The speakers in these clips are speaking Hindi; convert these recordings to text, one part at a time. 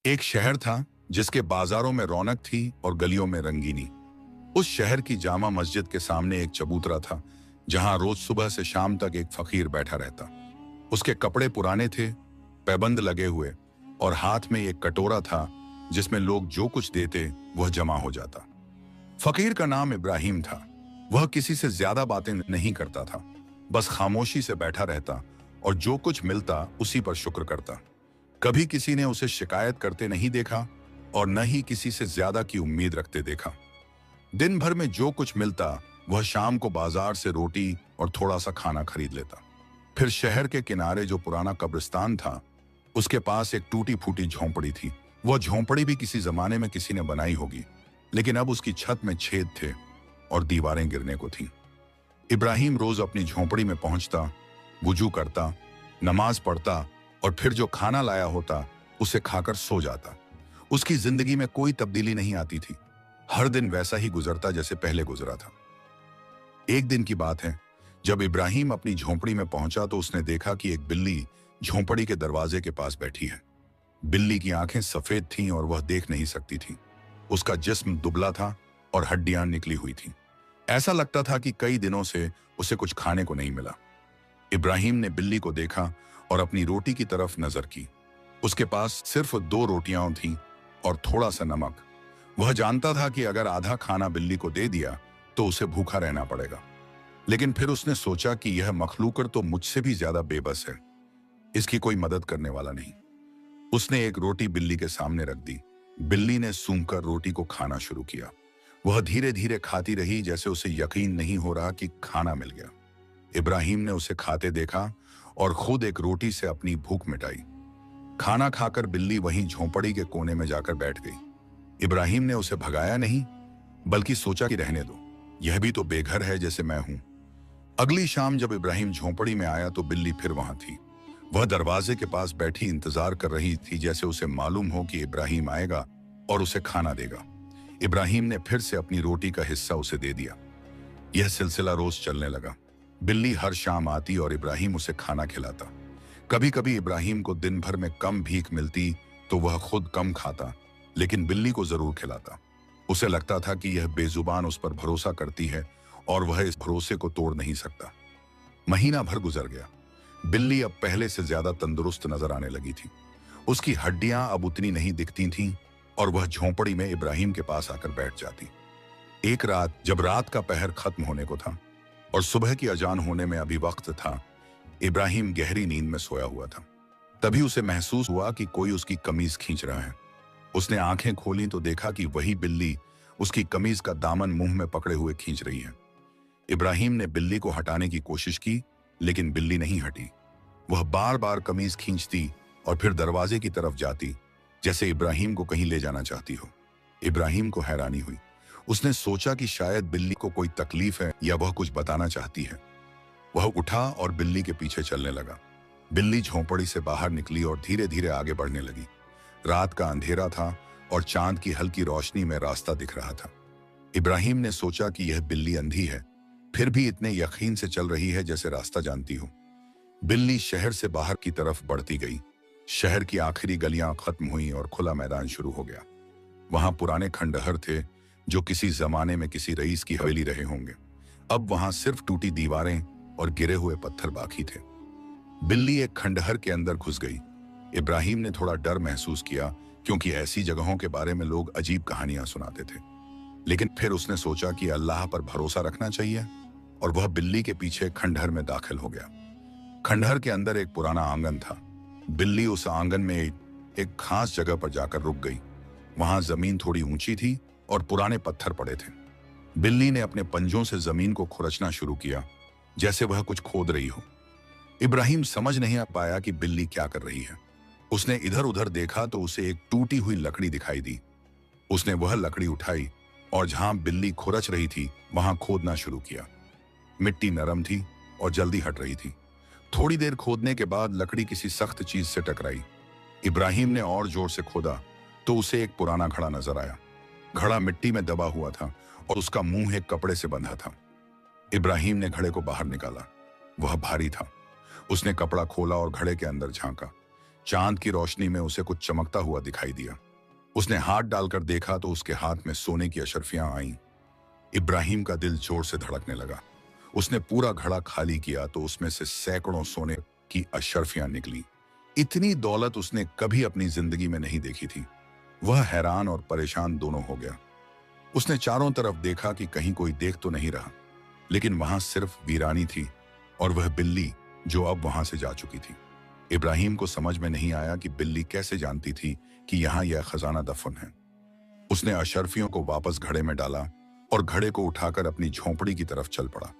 एक शहर था जिसके बाजारों में रौनक थी और गलियों में रंगीनी। उस शहर की जामा मस्जिद के सामने एक चबूतरा था जहां रोज सुबह से शाम तक एक फकीर बैठा रहता। उसके कपड़े पुराने थे, पैबंद लगे हुए, और हाथ में एक कटोरा था जिसमें लोग जो कुछ देते वह जमा हो जाता। फकीर का नाम इब्राहिम था। वह किसी से ज्यादा बातें नहीं करता था, बस खामोशी से बैठा रहता और जो कुछ मिलता उसी पर शुक्र करता। कभी किसी ने उसे शिकायत करते नहीं देखा और न ही किसी से ज्यादा की उम्मीद रखते देखा। दिन भर में जो कुछ मिलता वह शाम को बाजार से रोटी और थोड़ा सा खाना खरीद लेता। फिर शहर के किनारे जो पुराना कब्रिस्तान था, उसके पास एक टूटी फूटी झोंपड़ी थी। वह झोंपड़ी भी किसी जमाने में किसी ने बनाई होगी, लेकिन अब उसकी छत में छेद थे और दीवारें गिरने को थीं। इब्राहिम रोज अपनी झोंपड़ी में पहुंचता, वुजू करता, नमाज पढ़ता और फिर जो खाना लाया होता उसे खाकर सो जाता। उसकी जिंदगी में कोई तब्दीली नहीं आती थी। हर दिन वैसा ही गुजरता जैसे पहले गुजरा था। एक दिन की बात है, जब इब्राहिम अपनी झोंपड़ी में पहुंचा तो उसने देखा कि एक बिल्ली झोंपड़ी के दरवाजे के पास बैठी है। बिल्ली की आंखें सफेद थीं और वह देख नहीं सकती थी। उसका जिस्म दुबला था और हड्डियां निकली हुई थीं। ऐसा लगता था कि कई दिनों से उसे कुछ खाने को नहीं मिला। इब्राहिम ने बिल्ली को देखा और अपनी रोटी की तरफ नजर की। उसके पास सिर्फ 2 रोटियां थीं और थोड़ा सा नमक। वह जानता था कि अगर आधा खाना बिल्ली को दे दिया तो उसे भूखा रहना पड़ेगा। लेकिन फिर उसने सोचा कि यह मखलूकर तो मुझसे भी ज्यादा बेबस है, इसकी कोई मदद करने वाला नहीं। उसने एक रोटी बिल्ली के सामने रख दी। बिल्ली ने सूंघकर रोटी को खाना शुरू किया। वह धीरे धीरे खाती रही, जैसे उसे यकीन नहीं हो रहा कि खाना मिल गया। इब्राहिम ने उसे खाते देखा और खुद एक रोटी से अपनी भूख मिटाई। खाना खाकर बिल्ली वहीं झोंपड़ी के कोने में जाकर बैठ गई। इब्राहिम ने उसे भगाया नहीं, बल्कि सोचा कि रहने दो, यह भी तो बेघर है जैसे मैं हूं। अगली शाम जब इब्राहिम झोंपड़ी में आया तो बिल्ली फिर वहां थी। वह दरवाजे के पास बैठी इंतजार कर रही थी, जैसे उसे मालूम हो कि इब्राहिम आएगा और उसे खाना देगा। इब्राहिम ने फिर से अपनी रोटी का हिस्सा उसे दे दिया। यह सिलसिला रोज चलने लगा। बिल्ली हर शाम आती और इब्राहिम उसे खाना खिलाता। कभी कभी इब्राहिम को दिन भर में कम भीख मिलती तो वह खुद कम खाता, लेकिन बिल्ली को जरूर खिलाता। उसे लगता था कि यह बेजुबान उस पर भरोसा करती है और वह इस भरोसे को तोड़ नहीं सकता। महीना भर गुजर गया। बिल्ली अब पहले से ज्यादा तंदुरुस्त नजर आने लगी थी। उसकी हड्डियां अब उतनी नहीं दिखती थीं और वह झोंपड़ी में इब्राहिम के पास आकर बैठ जाती। एक रात जब रात का पहर खत्म होने को था और सुबह की अजान होने में अभी वक्त था, इब्राहिम गहरी नींद में सोया हुआ था। तभी उसे महसूस हुआ कि कोई उसकी कमीज खींच रहा है। उसने आंखें खोली तो देखा कि वही बिल्ली उसकी कमीज का दामन मुंह में पकड़े हुए खींच रही है। इब्राहिम ने बिल्ली को हटाने की कोशिश की, लेकिन बिल्ली नहीं हटी। वह बार बार कमीज खींचती और फिर दरवाजे की तरफ जाती, जैसे इब्राहिम को कहीं ले जाना चाहती हो। इब्राहिम को हैरानी हुई। उसने सोचा कि शायद बिल्ली को कोई तकलीफ है या वह कुछ बताना चाहती है। वह उठा और बिल्ली के पीछे चलने लगा। बिल्ली झोंपड़ी से बाहर निकली और धीरे धीरे आगे बढ़ने लगी। रात का अंधेरा था और चांद की हल्की रोशनी में रास्ता दिख रहा था। इब्राहिम ने सोचा कि यह बिल्ली अंधी है, फिर भी इतने यकीन से चल रही है जैसे रास्ता जानती हो। बिल्ली शहर से बाहर की तरफ बढ़ती गई। शहर की आखिरी गलियां खत्म हुई और खुला मैदान शुरू हो गया। वहां पुराने खंडहर थे जो किसी जमाने में किसी रईस की हवेली रहे होंगे। अब वहां सिर्फ टूटी दीवारें और गिरे हुए पत्थर बाकी थे। बिल्ली एक खंडहर के अंदर घुस गई। इब्राहिम ने थोड़ा डर महसूस किया, क्योंकि ऐसी जगहों के बारे में लोग अजीब कहानियां सुनाते थे। लेकिन फिर उसने सोचा कि अल्लाह पर भरोसा रखना चाहिए और वह बिल्ली के पीछे खंडहर में दाखिल हो गया। खंडहर के अंदर एक पुराना आंगन था। बिल्ली उस आंगन में एक खास जगह पर जाकर रुक गई। वहां जमीन थोड़ी ऊंची थी और पुराने पत्थर पड़े थे। बिल्ली ने अपने पंजों से जमीन को खुरचना शुरू किया, जैसे वह कुछ खोद रही हो। इब्राहिम समझ नहीं आ पाया कि बिल्ली क्या कर रही है। उसने इधर उधर देखा तो उसे एक टूटी हुई लकड़ी दिखाई दी। उसने वह लकड़ी उठाई और जहां बिल्ली खुरच रही थी वहां खोदना शुरू किया। मिट्टी नरम थी और जल्दी हट रही थी। थोड़ी देर खोदने के बाद लकड़ी किसी सख्त चीज से टकराई। इब्राहिम ने और जोर से खोदा तो उसे एक पुराना घड़ा नजर आया। घड़ा मिट्टी में दबा हुआ था और उसका मुंह एक कपड़े से बंधा था। इब्राहिम ने घड़े को बाहर निकाला। वह भारी था। उसने कपड़ा खोला और घड़े के अंदर झांका। चांद की रोशनी में उसे कुछ चमकता हुआ दिखाई दिया। उसने हाथ डालकर देखा तो उसके हाथ में सोने की अशर्फियां आईं। इब्राहिम का दिल जोर से धड़कने लगा। उसने पूरा घड़ा खाली किया तो उसमें से सैकड़ों सोने की अशर्फियां निकली। इतनी दौलत उसने कभी अपनी जिंदगी में नहीं देखी थी। वह हैरान और परेशान दोनों हो गया। उसने चारों तरफ देखा कि कहीं कोई देख तो नहीं रहा, लेकिन वहां सिर्फ वीरानी थी और वह बिल्ली जो अब वहां से जा चुकी थी। इब्राहिम को समझ में नहीं आया कि बिल्ली कैसे जानती थी कि यहां यह खजाना दफन है। उसने अशर्फियों को वापस घड़े में डाला और घड़े को उठाकर अपनी झोंपड़ी की तरफ चल पड़ा।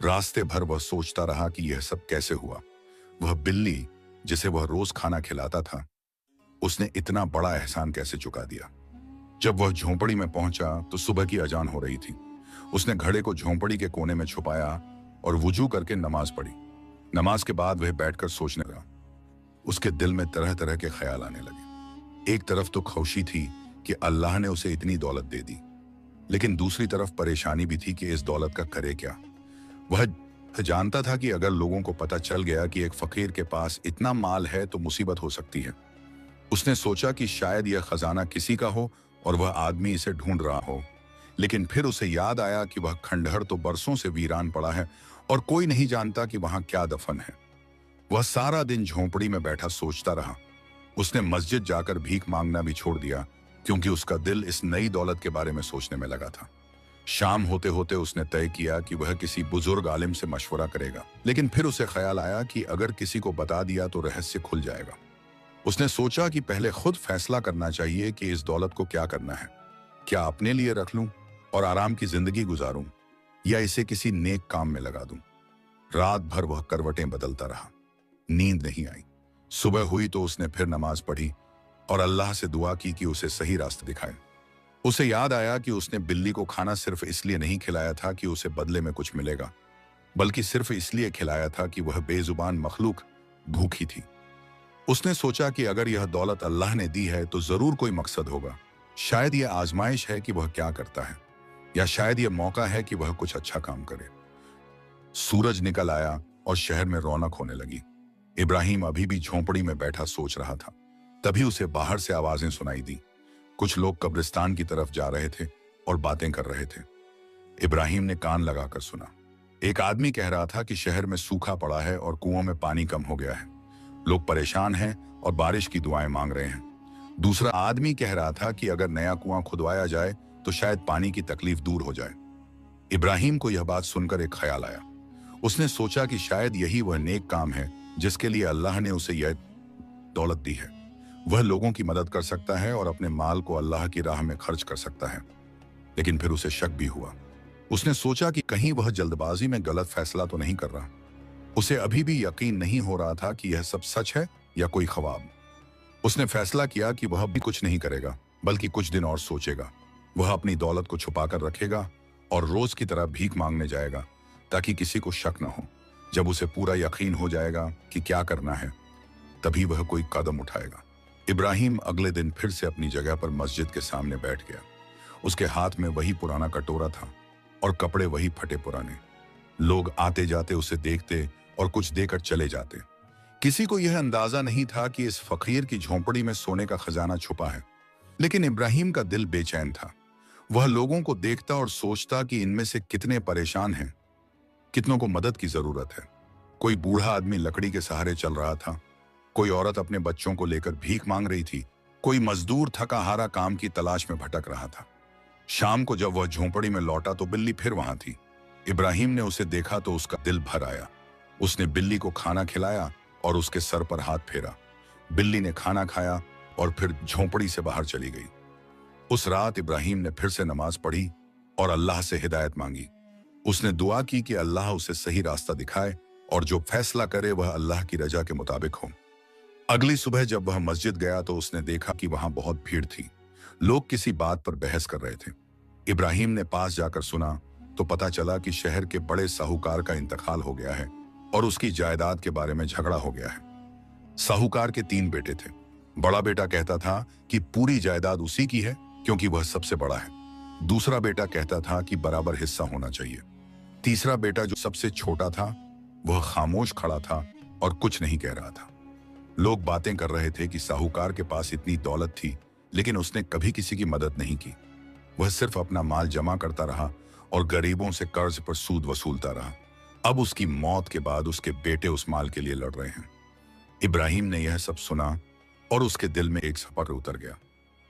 रास्ते भर वह सोचता रहा कि यह सब कैसे हुआ। वह बिल्ली जिसे वह रोज खाना खिलाता था, उसने इतना बड़ा एहसान कैसे चुका दिया। जब वह झोंपड़ी में पहुंचा तो सुबह की अजान हो रही थी। उसने घड़े को झोंपड़ी के कोने में छुपाया और वुजू करके नमाज पढ़ी। नमाज के बाद वह बैठकर सोचने लगा। उसके दिल में तरह तरह के ख्याल आने लगे। एक तरफ तो खुशी थी कि अल्लाह ने उसे इतनी दौलत दे दी, लेकिन दूसरी तरफ परेशानी भी थी कि इस दौलत का करे क्या। वह जानता था कि अगर लोगों को पता चल गया कि एक फकीर के पास इतना माल है तो मुसीबत हो सकती है। उसने सोचा कि शायद यह खजाना किसी का हो और वह आदमी इसे ढूंढ रहा हो, लेकिन फिर उसे याद आया कि वह खंडहर तो बरसों से वीरान पड़ा है और कोई नहीं जानता कि वहां क्या दफन है। वह सारा दिन झोंपड़ी में बैठा सोचता रहा। उसने मस्जिद जाकर भीख मांगना भी छोड़ दिया, क्योंकि उसका दिल इस नई दौलत के बारे में सोचने में लगा था। शाम होते होते उसने तय किया कि वह किसी बुजुर्ग आलिम से मशवरा करेगा, लेकिन फिर उसे ख्याल आया कि अगर किसी को बता दिया तो रहस्य खुल जाएगा। उसने सोचा कि पहले खुद फैसला करना चाहिए कि इस दौलत को क्या करना है। क्या अपने लिए रख लूं और आराम की जिंदगी गुजारूं, या इसे किसी नेक काम में लगा दूं। रात भर वह करवटें बदलता रहा, नींद नहीं आई। सुबह हुई तो उसने फिर नमाज पढ़ी और अल्लाह से दुआ की कि उसे सही रास्ता दिखाए। उसे याद आया कि उसने बिल्ली को खाना सिर्फ इसलिए नहीं खिलाया था कि उसे बदले में कुछ मिलेगा, बल्कि सिर्फ इसलिए खिलाया था कि वह बेजुबान मखलूक भूखी थी। उसने सोचा कि अगर यह दौलत अल्लाह ने दी है तो जरूर कोई मकसद होगा। शायद यह आजमाइश है कि वह क्या करता है, या शायद यह मौका है कि वह कुछ अच्छा काम करे। सूरज निकल आया और शहर में रौनक होने लगी। इब्राहिम अभी भी झोंपड़ी में बैठा सोच रहा था। तभी उसे बाहर से आवाजें सुनाई दी। कुछ लोग कब्रिस्तान की तरफ जा रहे थे और बातें कर रहे थे। इब्राहिम ने कान लगाकर सुना। एक आदमी कह रहा था कि शहर में सूखा पड़ा है और कुओं में पानी कम हो गया है। लोग परेशान हैं और बारिश की दुआएं मांग रहे हैं। दूसरा आदमी कह रहा था कि अगर नया कुआं खुदवाया जाए तो शायद पानी की तकलीफ दूर हो जाए। इब्राहिम को यह बात सुनकर एक ख्याल आया। उसने सोचा कि शायद यही वह नेक काम है जिसके लिए अल्लाह ने उसे यह दौलत दी है। वह लोगों की मदद कर सकता है और अपने माल को अल्लाह की राह में खर्च कर सकता है। लेकिन फिर उसे शक भी हुआ। उसने सोचा कि कहीं वह जल्दबाजी में गलत फैसला तो नहीं कर रहा। उसे अभी भी यकीन नहीं हो रहा था कि यह सब सच है या कोई ख्वाब। उसने फैसला किया कि वह भी कुछ नहीं करेगा, बल्कि कुछ दिन और सोचेगा। वह अपनी दौलत को छुपाकर रखेगा और रोज की तरह भीख मांगने जाएगा, ताकि किसी को शक न हो। जब उसे पूरा यकीन हो जाएगा कि क्या करना है, तभी वह कोई कदम उठाएगा। इब्राहिम अगले दिन फिर से अपनी जगह पर मस्जिद के सामने बैठ गया। उसके हाथ में वही पुराना कटोरा था और कपड़े वही फटे पुराने। लोग आते जाते उसे देखते और कुछ देकर चले जाते। किसी को यह अंदाजा नहीं था कि इस फकीर की झोंपड़ी में सोने का खजाना छुपा है। लेकिन इब्राहिम का दिल बेचैन था। वह लोगों को देखता और सोचता कि इनमें से कितने परेशान हैं, कितनों को मदद की जरूरत है। कोई बूढ़ा आदमी लकड़ी के सहारे चल रहा था, कोई औरत अपने बच्चों को लेकर भीख मांग रही थी, कोई मजदूर थका हारा काम की तलाश में भटक रहा था। शाम को जब वह झोंपड़ी में लौटा तो बिल्ली फिर वहां थी। इब्राहिम ने उसे देखा तो उसका दिल भर आया। उसने बिल्ली को खाना खिलाया और उसके सर पर हाथ फेरा। बिल्ली ने खाना खाया और फिर झोंपड़ी से बाहर चली गई। उस रात इब्राहिम ने फिर से नमाज पढ़ी और अल्लाह से हिदायत मांगी। उसने दुआ की कि अल्लाह उसे सही रास्ता दिखाए और जो फैसला करे वह अल्लाह की रजा के मुताबिक हो। अगली सुबह जब वह मस्जिद गया तो उसने देखा कि वहां बहुत भीड़ थी। लोग किसी बात पर बहस कर रहे थे। इब्राहिम ने पास जाकर सुना तो पता चला कि शहर के बड़े साहूकार का इंतकाल हो गया है और उसकी जायदाद के बारे में झगड़ा हो गया है। साहूकार के 3 बेटे थे। बड़ा बेटा कहता था कि पूरी जायदाद उसी की है क्योंकि वह सबसे बड़ा है। दूसरा बेटा कहता था कि बराबर हिस्सा होना चाहिए। तीसरा बेटा जो सबसे छोटा था वह खामोश खड़ा था और कुछ नहीं कह रहा था। लोग बातें कर रहे थे कि साहूकार के पास इतनी दौलत थी, लेकिन उसने कभी किसी की मदद नहीं की। वह सिर्फ अपना माल जमा करता रहा और गरीबों से कर्ज पर सूद वसूलता रहा। अब उसकी मौत के बाद उसके बेटे उस माल के लिए लड़ रहे हैं। इब्राहिम ने यह सब सुना और उसके दिल में एक सपक उतर गया।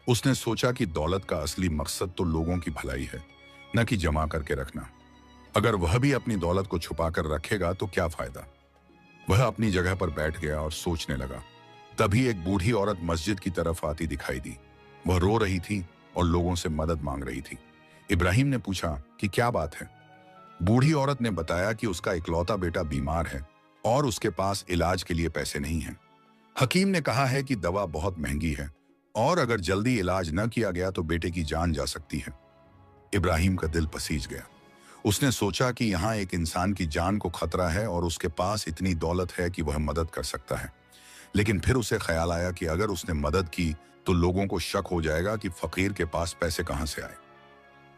उसने सोचा कि दौलत का असली मकसद तो लोगों की भलाई है, न कि जमा करके रखना। अगर वह भी अपनी दौलत को छुपा कर रखेगा तो क्या फायदा। वह अपनी जगह पर बैठ गया और सोचने लगा। तभी एक बूढ़ी औरत मस्जिद की तरफ आती दिखाई दी। वह रो रही थी और लोगों से मदद मांग रही थी। इब्राहिम ने पूछा कि क्या बात है। बूढ़ी औरत ने बताया कि उसका इकलौता बेटा बीमार है और उसके पास इलाज के लिए पैसे नहीं हैं। हकीम ने कहा है कि दवा बहुत महंगी है और अगर जल्दी इलाज न किया गया तो बेटे की जान जा सकती है। इब्राहिम का दिल पसीज गया। उसने सोचा कि यहाँ एक इंसान की जान को खतरा है और उसके पास इतनी दौलत है कि वह मदद कर सकता है। लेकिन फिर उसे ख्याल आया कि अगर उसने मदद की तो लोगों को शक हो जाएगा कि फकीर के पास पैसे कहां से आए।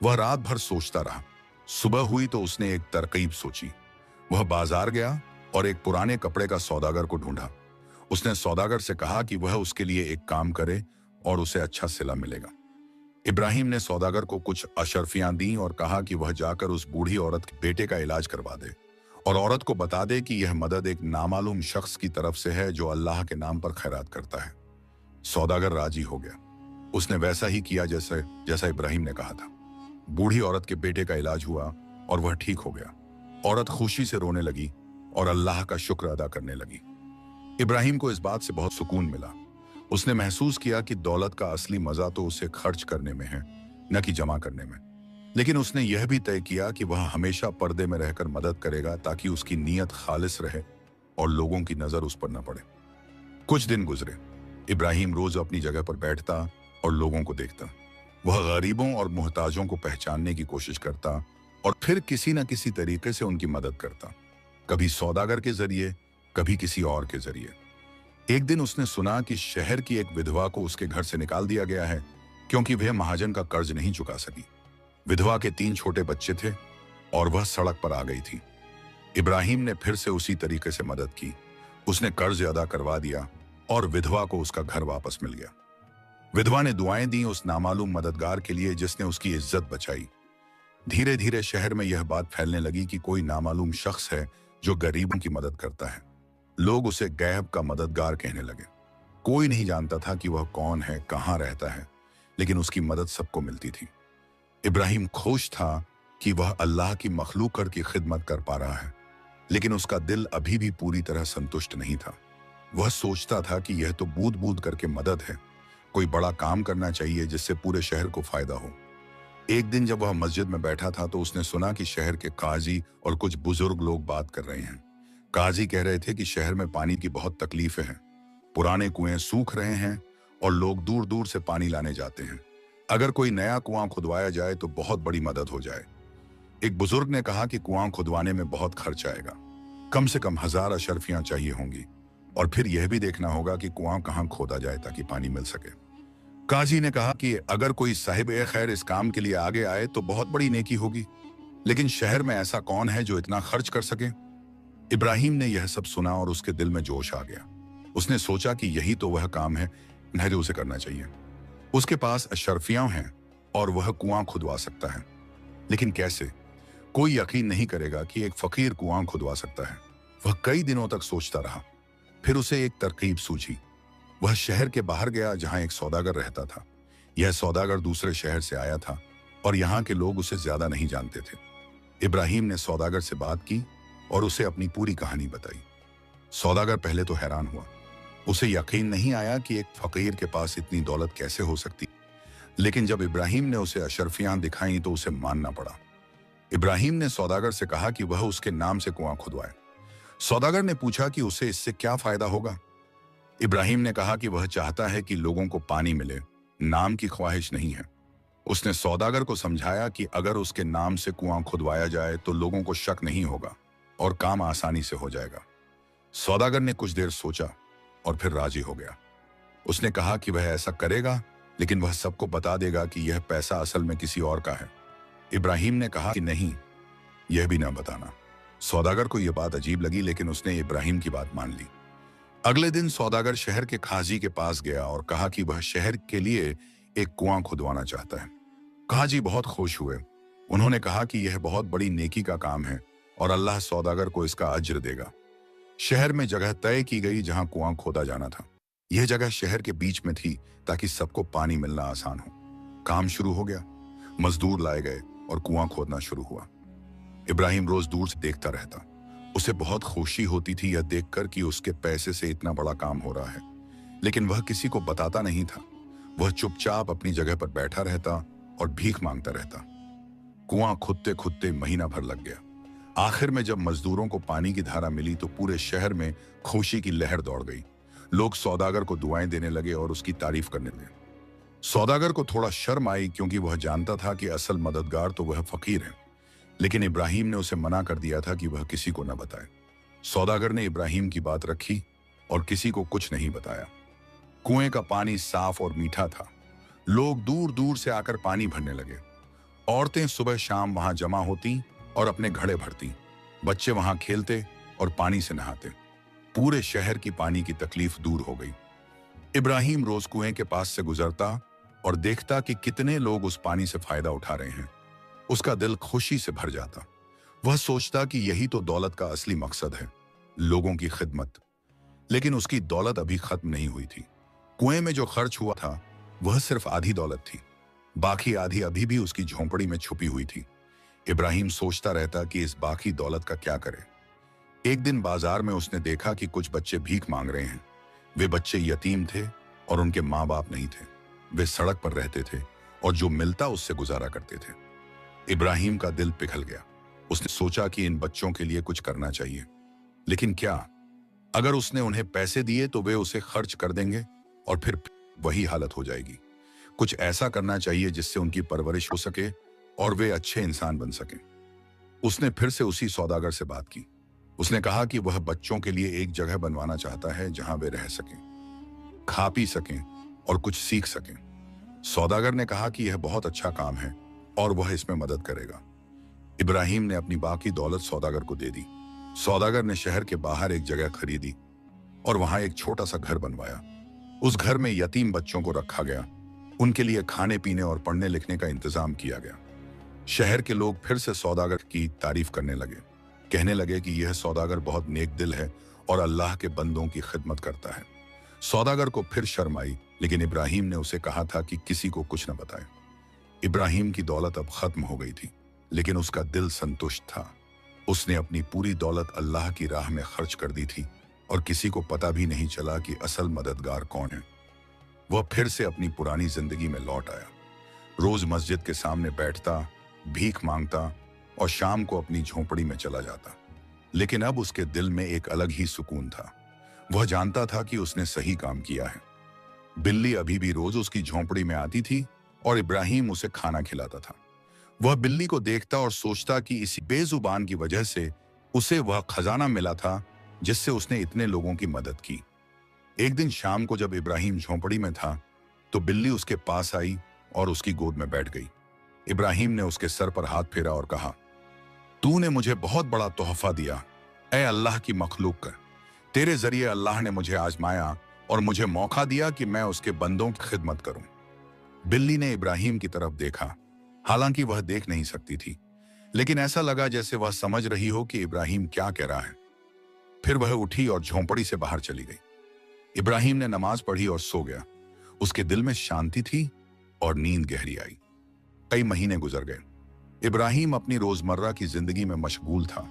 वह रात भर सोचता रहा। सुबह हुई तो उसने एक तरकीब सोची। वह बाजार गया और एक पुराने कपड़े का सौदागर को ढूंढा। उसने सौदागर से कहा कि वह उसके लिए एक काम करे और उसे अच्छा सिला मिलेगा। इब्राहिम ने सौदागर को कुछ अशर्फियां दी और कहा कि वह जाकर उस बूढ़ी औरत के बेटे का इलाज करवा दे और औरत को बता दे कि यह मदद एक नामालूम शख्स की तरफ से है जो अल्लाह के नाम पर खैरात करता है। सौदागर राजी हो गया। उसने वैसा ही किया जैसा इब्राहिम ने कहा था। बूढ़ी औरत के बेटे का इलाज हुआ और वह ठीक हो गया। औरत खुशी से रोने लगी और अल्लाह का शुक्र अदा करने लगी। इब्राहिम को इस बात से बहुत सुकून मिला। उसने महसूस किया कि दौलत का असली मजा तो उसे खर्च करने में है, न कि जमा करने में। लेकिन उसने यह भी तय किया कि वह हमेशा पर्दे में रहकर मदद करेगा ताकि उसकी नीयत खालिस रहे और लोगों की नजर उस पर न पड़े। कुछ दिन गुजरे। इब्राहिम रोज अपनी जगह पर बैठता और लोगों को देखता। वह गरीबों और मुहताजों को पहचानने की कोशिश करता और फिर किसी न किसी तरीके से उनकी मदद करता, कभी सौदागर के जरिए, कभी किसी और के जरिए। एक दिन उसने सुना कि शहर की एक विधवा को उसके घर से निकाल दिया गया है क्योंकि वह महाजन का कर्ज नहीं चुका सकी। विधवा के 3 छोटे बच्चे थे और वह सड़क पर आ गई थी। इब्राहिम ने फिर से उसी तरीके से मदद की। उसने कर्ज अदा करवा दिया और विधवा को उसका घर वापस मिल गया। विधवा ने दुआएं दी उस नामालूम मददगार के लिए जिसने उसकी इज्जत बचाई। धीरे धीरे शहर में यह बात फैलने लगी कि कोई नामालूम शख्स है जो गरीबों की मदद करता है। लोग उसे गैब का मददगार कहने लगे। कोई नहीं जानता था कि वह कौन है, कहां रहता है, लेकिन उसकी मदद सबको मिलती थी। इब्राहिम खुश था कि वह अल्लाह की मखलूक की खिदमत कर पा रहा है, लेकिन उसका दिल अभी भी पूरी तरह संतुष्ट नहीं था। वह सोचता था कि यह तो बूंद बूंद करके मदद है, कोई बड़ा काम करना चाहिए जिससे पूरे शहर को फायदा हो। एक दिन जब वह मस्जिद में बैठा था तो उसने सुना कि शहर के काजी और कुछ बुजुर्ग लोग बात कर रहे हैं। काजी कह रहे थे कि शहर में पानी की बहुत तकलीफें हैं। पुराने कुएं सूख रहे हैं और लोग दूर दूर से पानी लाने जाते हैं। अगर कोई नया कुआं खुदवाया जाए तो बहुत बड़ी मदद हो जाए। एक बुजुर्ग ने कहा कि कुआं खुदवाने में बहुत खर्च आएगा, कम से कम 1000 अशर्फियां चाहिए होंगी और फिर यह भी देखना होगा कि कुआं कहां खोदा जाए ताकि पानी मिल सके। काजी ने कहा कि अगर कोई साहिब ए खैर इस काम के लिए आगे आए तो बहुत बड़ी नेकी होगी, लेकिन शहर में ऐसा कौन है जो इतना खर्च कर सके। इब्राहिम ने यह सब सुना और उसके दिल में जोश आ गया। उसने सोचा कि यही तो वह काम है जो उसे करना चाहिए। उसके पास अशर्फियां हैं और वह कुआं खुदवा सकता है, लेकिन कैसे? कोई यकीन नहीं करेगा कि एक फकीर कुआं खुदवा सकता है। वह कई दिनों तक सोचता रहा। फिर उसे एक तरकीब सूझी। वह शहर के बाहर गया जहां एक सौदागर रहता था। यह सौदागर दूसरे शहर से आया था और यहाँ के लोग उसे ज्यादा नहीं जानते थे। इब्राहिम ने सौदागर से बात की और उसे अपनी पूरी कहानी बताई। सौदागर पहले तो हैरान हुआ। उसे यकीन नहीं आया कि एक फकीर के पास इतनी दौलत कैसे हो सकती, लेकिन जब इब्राहिम ने उसे अशर्फियां दिखाई तो उसे मानना पड़ा। इब्राहिम ने सौदागर से कहा कि वह उसके नाम से कुआं खुदवाए। सौदागर ने पूछा कि उसे इससे क्या फायदा होगा। इब्राहिम ने कहा कि वह चाहता है कि लोगों को पानी मिले, नाम की ख्वाहिश नहीं है। उसने सौदागर को समझाया कि अगर उसके नाम से कुआं खुदवाया जाए तो लोगों को शक नहीं होगा और काम आसानी से हो जाएगा। सौदागर ने कुछ देर सोचा और फिर राजी हो गया। उसने कहा कि वह ऐसा करेगा, लेकिन वह सबको बता देगा कि यह पैसा असल में किसी और का है। इब्राहिम ने कहा कि नहीं, यह भी ना बताना। सौदागर को यह बात अजीब लगी, लेकिन उसने इब्राहिम की बात मान ली। अगले दिन सौदागर शहर के खाजी के पास गया और कहा कि वह शहर के लिए एक कुआं खुदवाना चाहता है। खाजी बहुत खुश हुए। उन्होंने कहा कि यह बहुत बड़ी नेकी का काम है और अल्लाह सौदागर को इसका अज्र देगा। शहर में जगह तय की गई जहां कुआं खोदा जाना था। यह जगह शहर के बीच में थी ताकि सबको पानी मिलना आसान हो। काम शुरू हो गया। मजदूर लाए गए और कुआं खोदना शुरू हुआ। इब्राहिम रोज दूर से देखता रहता। उसे बहुत खुशी होती थी यह देखकर कि उसके पैसे से इतना बड़ा काम हो रहा है, लेकिन वह किसी को बताता नहीं था। वह चुपचाप अपनी जगह पर बैठा रहता और भीख मांगता रहता। कुआं खुदते खुदते महीना भर लग गया। आखिर में जब मजदूरों को पानी की धारा मिली तो पूरे शहर में खुशी की लहर दौड़ गई। लोग सौदागर को दुआएं देने लगे और उसकी तारीफ करने लगे। सौदागर को थोड़ा शर्म आई क्योंकि वह जानता था कि असल मददगार तो वह फकीर है, लेकिन इब्राहिम ने उसे मना कर दिया था कि वह किसी को न बताए। सौदागर ने इब्राहिम की बात रखी और किसी को कुछ नहीं बताया। कुएं का पानी साफ और मीठा था। लोग दूर दूर से आकर पानी भरने लगे। औरतें सुबह शाम वहां जमा होती और अपने घड़े भरती। बच्चे वहां खेलते और पानी से नहाते। पूरे शहर की पानी की तकलीफ दूर हो गई। इब्राहिम रोज कुएं के पास से गुजरता और देखता कि कितने लोग उस पानी से फायदा उठा रहे हैं। उसका दिल खुशी से भर जाता। वह सोचता कि यही तो दौलत का असली मकसद है, लोगों की खिदमत। लेकिन उसकी दौलत अभी खत्म नहीं हुई थी। कुएं में जो खर्च हुआ था वह सिर्फ आधी दौलत थी। बाकी आधी अभी भी उसकी झोंपड़ी में छुपी हुई थी। इब्राहिम सोचता रहता कि इस बाकी दौलत का क्या करे। एक दिन बाजार में उसने देखा कि कुछ बच्चे भीख मांग रहे हैं। वे बच्चे यतीम थे और उनके माँ बाप नहीं थे। वे सड़क पर रहते थे और जो मिलता उससे गुजारा करते थे। इब्राहिम का दिल पिघल गया। उसने सोचा कि इन बच्चों के लिए कुछ करना चाहिए, लेकिन क्या? अगर उसने उन्हें पैसे दिए तो वे उसे खर्च कर देंगे और फिर वही हालत हो जाएगी। कुछ ऐसा करना चाहिए जिससे उनकी परवरिश हो सके और वे अच्छे इंसान बन सकें। उसने फिर से उसी सौदागर से बात की। उसने कहा कि वह बच्चों के लिए एक जगह बनवाना चाहता है जहां वे रह सकें, खा पी सकें और कुछ सीख सकें। सौदागर ने कहा कि यह बहुत अच्छा काम है और वह इसमें मदद करेगा। इब्राहिम ने अपनी बाकी दौलत सौदागर को दे दी। सौदागर ने शहर के बाहर एक जगह खरीदी और वहां एक छोटा सा घर बनवाया। उस घर में यतीम बच्चों को रखा गया। उनके लिए खाने पीने और पढ़ने लिखने का इंतजाम किया गया। शहर के लोग फिर से सौदागर की तारीफ करने लगे। कहने लगे कि यह सौदागर बहुत नेक दिल है और अल्लाह के बंदों की खिदमत करता है। सौदागर को फिर शर्म आई, लेकिन इब्राहिम ने उसे कहा था कि किसी को कुछ न बताए। इब्राहिम की दौलत अब खत्म हो गई थी, लेकिन उसका दिल संतुष्ट था। उसने अपनी पूरी दौलत अल्लाह की राह में खर्च कर दी थी और किसी को पता भी नहीं चला कि असल मददगार कौन है। वह फिर से अपनी पुरानी जिंदगी में लौट आया। रोज मस्जिद के सामने बैठता, भीख मांगता और शाम को अपनी झोंपड़ी में चला जाता। लेकिन अब उसके दिल में एक अलग ही सुकून था। वह जानता था कि उसने सही काम किया है। बिल्ली अभी भी रोज उसकी झोंपड़ी में आती थी और इब्राहिम उसे खाना खिलाता था। वह बिल्ली को देखता और सोचता कि इसी बेजुबान की वजह से उसे वह खजाना मिला था जिससे उसने इतने लोगों की मदद की। एक दिन शाम को जब इब्राहिम झोंपड़ी में था तो बिल्ली उसके पास आई और उसकी गोद में बैठ गई। इब्राहिम ने उसके सर पर हाथ फेरा और कहा, तूने मुझे बहुत बड़ा तोहफा दिया, ऐ अल्लाह की मखलूक। तेरे जरिए अल्लाह ने मुझे आजमाया और मुझे मौका दिया कि मैं उसके बंदों की खिदमत करूं। बिल्ली ने इब्राहिम की तरफ देखा। हालांकि वह देख नहीं सकती थी, लेकिन ऐसा लगा जैसे वह समझ रही हो कि इब्राहिम क्या कह रहा है। फिर वह उठी और झोंपड़ी से बाहर चली गई। इब्राहिम ने नमाज पढ़ी और सो गया। उसके दिल में शांति थी और नींद गहरी आई। कई महीने गुजर गए। इब्राहिम अपनी रोजमर्रा की जिंदगी में मशगूल था।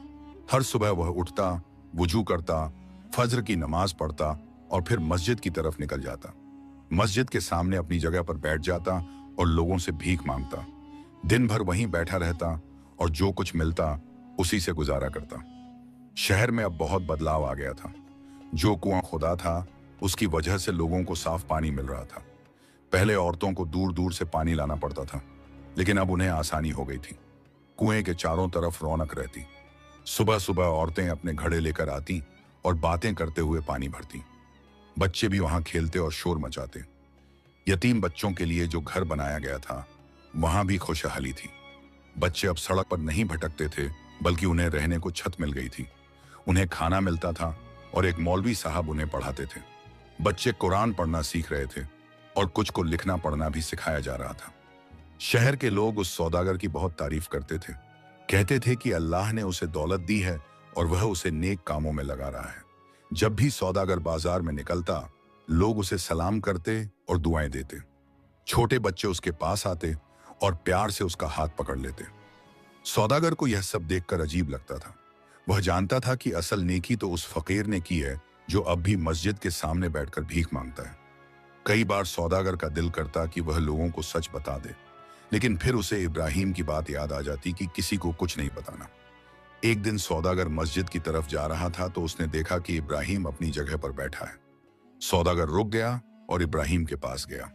हर सुबह वह उठता, वुजू करता, फज्र की नमाज पढ़ता और फिर मस्जिद की तरफ निकल जाता। मस्जिद के सामने अपनी जगह पर बैठ जाता और लोगों से भीख मांगता। दिन भर वहीं बैठा रहता और जो कुछ मिलता उसी से गुजारा करता। शहर में अब बहुत बदलाव आ गया था। जो कुआं खुदा था उसकी वजह से लोगों को साफ पानी मिल रहा था। पहले औरतों को दूर दूर से पानी लाना पड़ता था, लेकिन अब उन्हें आसानी हो गई थी। कुएं के चारों तरफ रौनक रहती। सुबह सुबह औरतें अपने घड़े लेकर आती और बातें करते हुए पानी भरती। बच्चे भी वहां खेलते और शोर मचाते। यतीम बच्चों के लिए जो घर बनाया गया था वहां भी खुशहाली थी। बच्चे अब सड़क पर नहीं भटकते थे, बल्कि उन्हें रहने को छत मिल गई थी। उन्हें खाना मिलता था और एक मौलवी साहब उन्हें पढ़ाते थे। बच्चे कुरान पढ़ना सीख रहे थे और कुछ को लिखना पढ़ना भी सिखाया जा रहा था। शहर के लोग उस सौदागर की बहुत तारीफ करते थे। कहते थे कि अल्लाह ने उसे दौलत दी है और वह उसे नेक कामों में लगा रहा है। जब भी सौदागर बाजार में निकलता, लोग उसे सलाम करते और दुआएं देते। छोटे बच्चे उसके पास आते और प्यार से उसका हाथ पकड़ लेते। सौदागर को यह सब देखकर अजीब लगता था। वह जानता था कि असल नेकी तो उस फकीर ने की है जो अब भी मस्जिद के सामने बैठकर भीख मांगता है। कई बार सौदागर का दिल करता कि वह लोगों को सच बता दे, लेकिन फिर उसे इब्राहिम की बात याद आ जाती कि किसी को कुछ नहीं बताना। एक दिन सौदागर मस्जिद की तरफ जा रहा था तो उसने देखा कि इब्राहिम अपनी जगह पर बैठा है। सौदागर रुक गया और इब्राहिम के पास गया।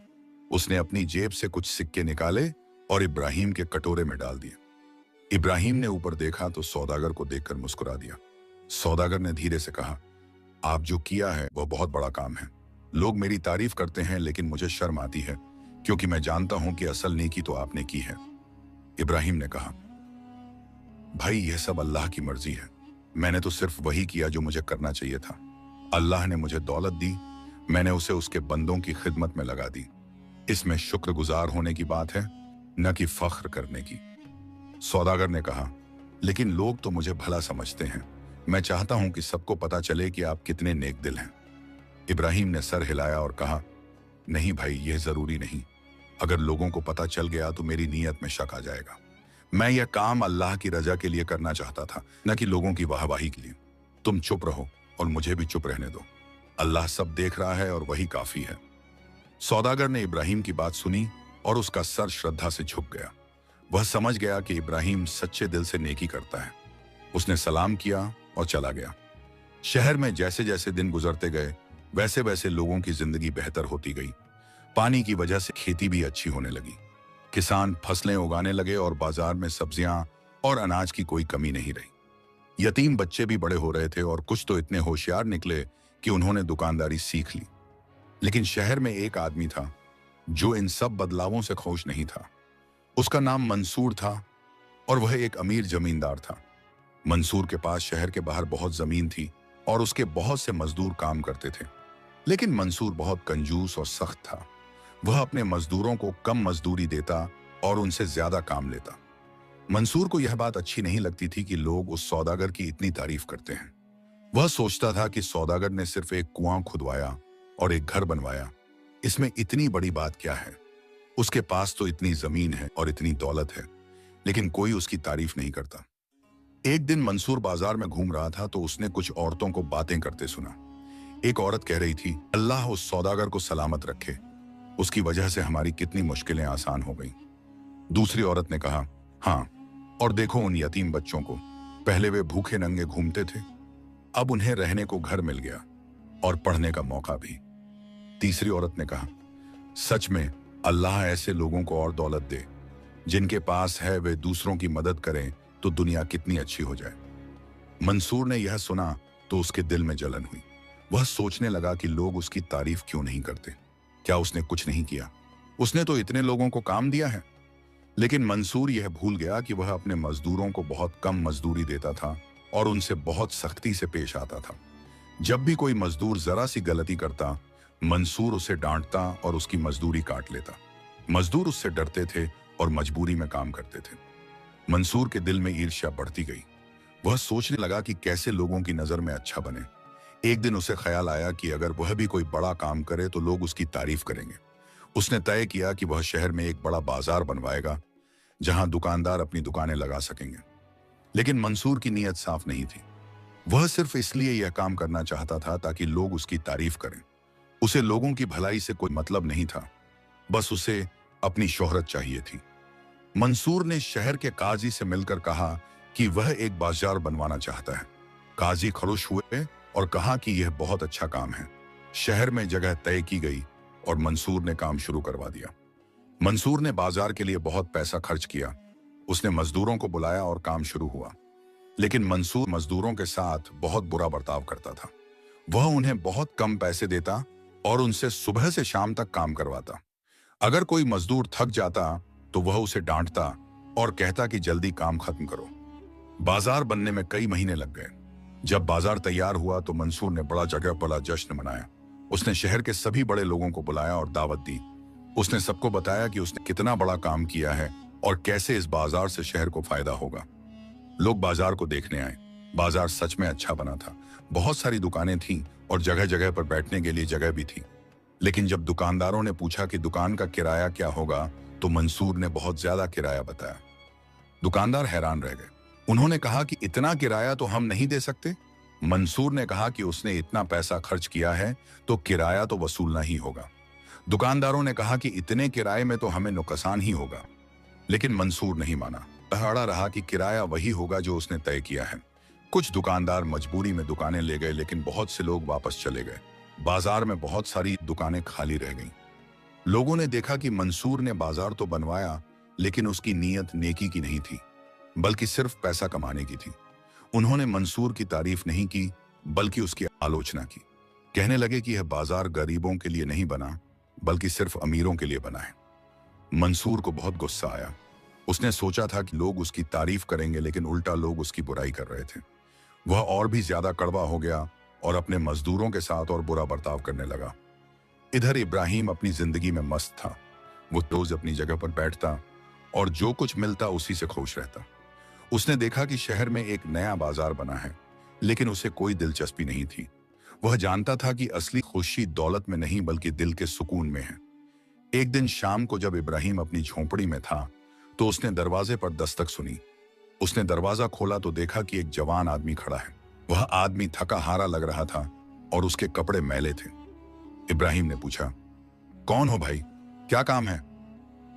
उसने अपनी जेब से कुछ सिक्के निकाले और इब्राहिम के कटोरे में डाल दिए। इब्राहिम ने ऊपर देखा तो सौदागर को देखकर मुस्कुरा दिया। सौदागर ने धीरे से कहा, आप जो किया है वह बहुत बड़ा काम है। लोग मेरी तारीफ करते हैं लेकिन मुझे शर्म आती है क्योंकि मैं जानता हूं कि असल नेकी तो आपने की है। इब्राहिम ने कहा, भाई यह सब अल्लाह की मर्जी है। मैंने तो सिर्फ वही किया जो मुझे करना चाहिए था। अल्लाह ने मुझे दौलत दी, मैंने उसे उसके बंदों की खिदमत में लगा दी। इसमें शुक्रगुजार होने की बात है, न कि फख्र करने की। सौदागर ने कहा, लेकिन लोग तो मुझे भला समझते हैं। मैं चाहता हूं कि सबको पता चले कि आप कितने नेक दिल हैं। इब्राहिम ने सर हिलाया और कहा, नहीं भाई, यह जरूरी नहीं। अगर लोगों को पता चल गया तो मेरी नीयत में शक आ जाएगा। मैं यह काम अल्लाह की रजा के लिए करना चाहता था, न कि लोगों की वाहवाही के लिए। तुम चुप रहो और मुझे भी चुप रहने दो। अल्लाह सब देख रहा है और वही काफी है। सौदागर ने इब्राहिम की बात सुनी और उसका सर श्रद्धा से झुक गया। वह समझ गया कि इब्राहिम सच्चे दिल से नेकी करता है। उसने सलाम किया और चला गया। शहर में जैसे जैसे दिन गुजरते गए वैसे वैसे लोगों की जिंदगी बेहतर होती गई। पानी की वजह से खेती भी अच्छी होने लगी। किसान फसलें उगाने लगे और बाजार में सब्जियां और अनाज की कोई कमी नहीं रही। यतीम बच्चे भी बड़े हो रहे थे और कुछ तो इतने होशियार निकले कि उन्होंने दुकानदारी सीख ली। लेकिन शहर में एक आदमी था जो इन सब बदलावों से खुश नहीं था। उसका नाम मंसूर था और वह एक अमीर जमींदार था। मंसूर के पास शहर के बाहर बहुत जमीन थी और उसके बहुत से मजदूर काम करते थे। लेकिन मंसूर बहुत कंजूस और सख्त था। वह अपने मजदूरों को कम मजदूरी देता और उनसे ज्यादा काम लेता। मंसूर को यह बात अच्छी नहीं लगती थी कि लोग उस सौदागर की इतनी तारीफ करते हैं। वह सोचता था कि सौदागर ने सिर्फ एक कुआं खुदवाया और एक घर बनवाया, इसमें इतनी बड़ी बात क्या है। उसके पास तो इतनी जमीन है और इतनी दौलत है, लेकिन कोई उसकी तारीफ नहीं करता। एक दिन मंसूर बाजार में घूम रहा था तो उसने कुछ औरतों को बातें करते सुना। एक औरत कह रही थी, अल्लाह उस सौदागर को सलामत रखे, उसकी वजह से हमारी कितनी मुश्किलें आसान हो गईं। दूसरी औरत ने कहा, हाँ, और देखो उन यतीम बच्चों को, पहले वे भूखे नंगे घूमते थे, अब उन्हें रहने को घर मिल गया और पढ़ने का मौका भी। तीसरी औरत ने कहा, सच में अल्लाह ऐसे लोगों को और दौलत दे, जिनके पास है वे दूसरों की मदद करें तो दुनिया कितनी अच्छी हो जाए। मंसूर ने यह सुना तो उसके दिल में जलन हुई। वह सोचने लगा कि लोग उसकी तारीफ क्यों नहीं करते। क्या उसने कुछ नहीं किया? उसने तो इतने लोगों को काम दिया है। लेकिन मंसूर यह भूल गया कि वह अपने मजदूरों को बहुत कम मजदूरी देता था और उनसे बहुत सख्ती से पेश आता था। जब भी कोई मजदूर जरा सी गलती करता, मंसूर उसे डांटता और उसकी मजदूरी काट लेता। मजदूर उससे डरते थे और मजबूरी में काम करते थे। मंसूर के दिल में ईर्ष्या बढ़ती गई। वह सोचने लगा कि कैसे लोगों की नजर में अच्छा बने। एक दिन उसे ख्याल आया कि अगर वह भी कोई बड़ा काम करे तो लोग उसकी तारीफ करेंगे। उसने तय किया कि वह शहर में एक बड़ा बाजार बनवाएगा जहां दुकानदार अपनी दुकानें लगा सकेंगे। लेकिन मंसूर की नीयत साफ नहीं थी। वह सिर्फ इसलिए यह काम करना चाहता था ताकि लोग उसकी तारीफ करें। उसे लोगों की भलाई से कोई मतलब नहीं था, बस उसे अपनी शोहरत चाहिए थी। मंसूर ने शहर के काजी से मिलकर कहा कि वह एक बाजार बनवाना चाहता है। काजी खुश हुए और कहा कि यह बहुत अच्छा काम है। शहर में जगह तय की गई और मंसूर ने काम शुरू करवा दिया। मंसूर ने बाजार के लिए बहुत पैसा खर्च किया। उसने मजदूरों को बुलाया और काम शुरू हुआ। लेकिन मंसूर मजदूरों के साथ बहुत बुरा बर्ताव करता था। वह उन्हें बहुत कम पैसे देता और उनसे सुबह से शाम तक काम करवाता। अगर कोई मजदूर थक जाता तो वह उसे डांटता और कहता कि जल्दी काम खत्म करो। बाजार बनने में कई महीने लग गए। जब बाजार तैयार हुआ तो मंसूर ने बड़ा जगह बड़ा जश्न मनाया। उसने शहर के सभी बड़े लोगों को बुलाया और दावत दी। उसने सबको बताया कि उसने कितना बड़ा काम किया है और कैसे इस बाजार से शहर को फायदा होगा। लोग बाजार को देखने आए। बाजार सच में अच्छा बना था। बहुत सारी दुकानें थीं और जगह जगह पर बैठने के लिए जगह भी थी। लेकिन जब दुकानदारों ने पूछा कि दुकान का किराया क्या होगा, तो मंसूर ने बहुत ज्यादा किराया बताया। दुकानदार हैरान रह गए। उन्होंने कहा कि इतना किराया तो हम नहीं दे सकते। मंसूर ने कहा कि उसने इतना पैसा खर्च किया है तो किराया तो वसूलना ही होगा। दुकानदारों ने कहा कि इतने किराए में तो हमें नुकसान ही होगा। लेकिन मंसूर नहीं माना। अड़ा रहा कि किराया वही होगा जो उसने तय किया है। कुछ दुकानदार मजबूरी में दुकानें ले गए, लेकिन बहुत से लोग वापस चले गए। बाजार में बहुत सारी दुकानें खाली रह गईं। लोगों ने देखा कि मंसूर ने बाजार तो बनवाया, लेकिन उसकी नीयत नेकी की नहीं थी, बल्कि सिर्फ पैसा कमाने की थी। उन्होंने मंसूर की तारीफ नहीं की, बल्कि उसकी आलोचना की। कहने लगे कि यह बाजार गरीबों के लिए नहीं बना, बल्कि सिर्फ अमीरों के लिए बना है। मंसूर को बहुत गुस्सा आया। उसने सोचा था कि लोग उसकी तारीफ करेंगे, लेकिन उल्टा लोग उसकी बुराई कर रहे थे। वह और भी ज्यादा कड़वा हो गया और अपने मजदूरों के साथ और बुरा बर्ताव करने लगा। इधर इब्राहिम अपनी जिंदगी में मस्त था। वो रोज अपनी जगह पर बैठता और जो कुछ मिलता उसी से खुश रहता। उसने देखा कि शहर में एक नया बाजार बना है, लेकिन उसे कोई दिलचस्पी नहीं थी। वह जानता था कि असली खुशी दौलत में नहीं, बल्कि दिल के सुकून में है। एक दिन शाम को जब इब्राहिम अपनी झोंपड़ी में था, तो उसने दरवाजे पर दस्तक सुनी। उसने दरवाजा खोला तो देखा कि एक जवान आदमी खड़ा है। वह आदमी थका हारा लग रहा था और उसके कपड़े मैले थे। इब्राहिम ने पूछा, कौन हो भाई, क्या काम है?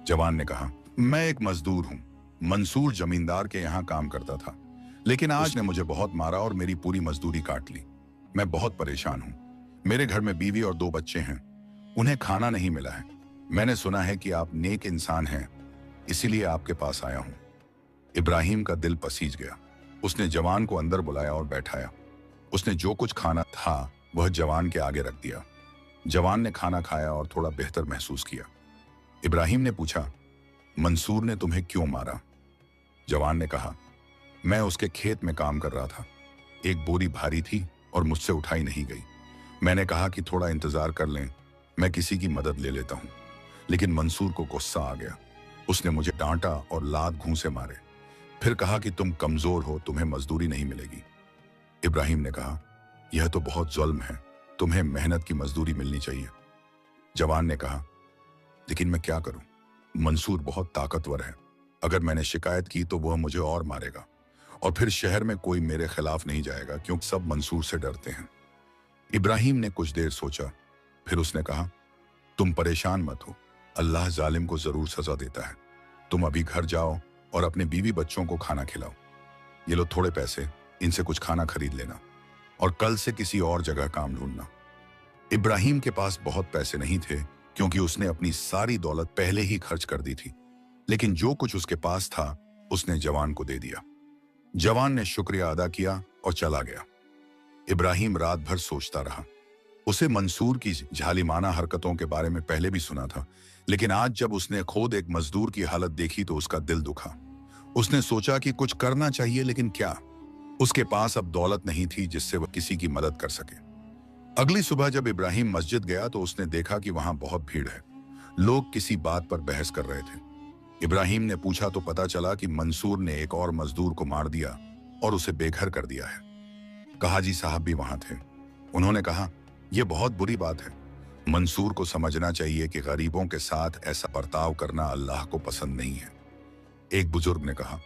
जवान ने कहा, मैं एक मजदूर हूं। मंसूर जमींदार के यहाँ काम करता था, लेकिन आज ने मुझे बहुत मारा और मेरी पूरी मजदूरी काट ली। मैं बहुत परेशान हूं। मेरे घर में बीवी और 2 बच्चे हैं। उन्हें खाना नहीं मिला है। मैंने सुना है कि आप नेक इंसान हैं, इसीलिए आपके पास आया हूं। इब्राहिम का दिल पसीज गया। उसने जवान को अंदर बुलाया और बैठाया। उसने जो कुछ खाना था वह जवान के आगे रख दिया। जवान ने खाना खाया और थोड़ा बेहतर महसूस किया। इब्राहिम ने पूछा, मंसूर ने तुम्हें क्यों मारा? जवान ने कहा, मैं उसके खेत में काम कर रहा था। एक बोरी भारी थी और मुझसे उठाई नहीं गई। मैंने कहा कि थोड़ा इंतजार कर लें, मैं किसी की मदद ले लेता हूं। लेकिन मंसूर को गुस्सा आ गया। उसने मुझे डांटा और लात घूंसे मारे। फिर कहा कि तुम कमजोर हो, तुम्हें मजदूरी नहीं मिलेगी। इब्राहिम ने कहा, यह तो बहुत जुल्म है, तुम्हें मेहनत की मजदूरी मिलनी चाहिए। जवान ने कहा, लेकिन मैं क्या करूं? मंसूर बहुत ताकतवर है। अगर मैंने शिकायत की तो वह मुझे और मारेगा, और फिर शहर में कोई मेरे खिलाफ नहीं जाएगा, क्योंकि सब मंसूर से डरते हैं। इब्राहिम ने कुछ देर सोचा, फिर उसने कहा, तुम परेशान मत हो, अल्लाह जालिम को जरूर सजा देता है। तुम अभी घर जाओ और अपने बीवी बच्चों को खाना खिलाओ। ये लो थोड़े पैसे, इनसे कुछ खाना खरीद लेना और कल से किसी और जगह काम ढूंढना। इब्राहिम के पास बहुत पैसे नहीं थे, क्योंकि उसने अपनी सारी दौलत पहले ही खर्च कर दी थी। लेकिन जो कुछ उसके पास था उसने जवान को दे दिया। जवान ने शुक्रिया अदा किया और चला गया। इब्राहिम रात भर सोचता रहा। उसे मंसूर की झालिमाना हरकतों के बारे में पहले भी सुना था, लेकिन आज जब उसने खुद एक मजदूर की हालत देखी तो उसका दिल दुखा। उसने सोचा कि कुछ करना चाहिए, लेकिन क्या? उसके पास अब दौलत नहीं थी जिससे वह किसी की मदद कर सके। अगली सुबह जब इब्राहिम मस्जिद गया तो उसने देखा कि वहां बहुत भीड़ है। लोग किसी बात पर बहस कर रहे थे। इब्राहिम ने पूछा तो पता चला कि मंसूर ने एक और मजदूर को मार दिया और उसे बेघर कर दिया है। काजी साहब भी वहां थे। उन्होंने कहा, यह बहुत बुरी बात है। मंसूर को समझना चाहिए कि गरीबों के साथ ऐसा बर्ताव करना अल्लाह को पसंद नहीं है। एक बुजुर्ग ने कहा,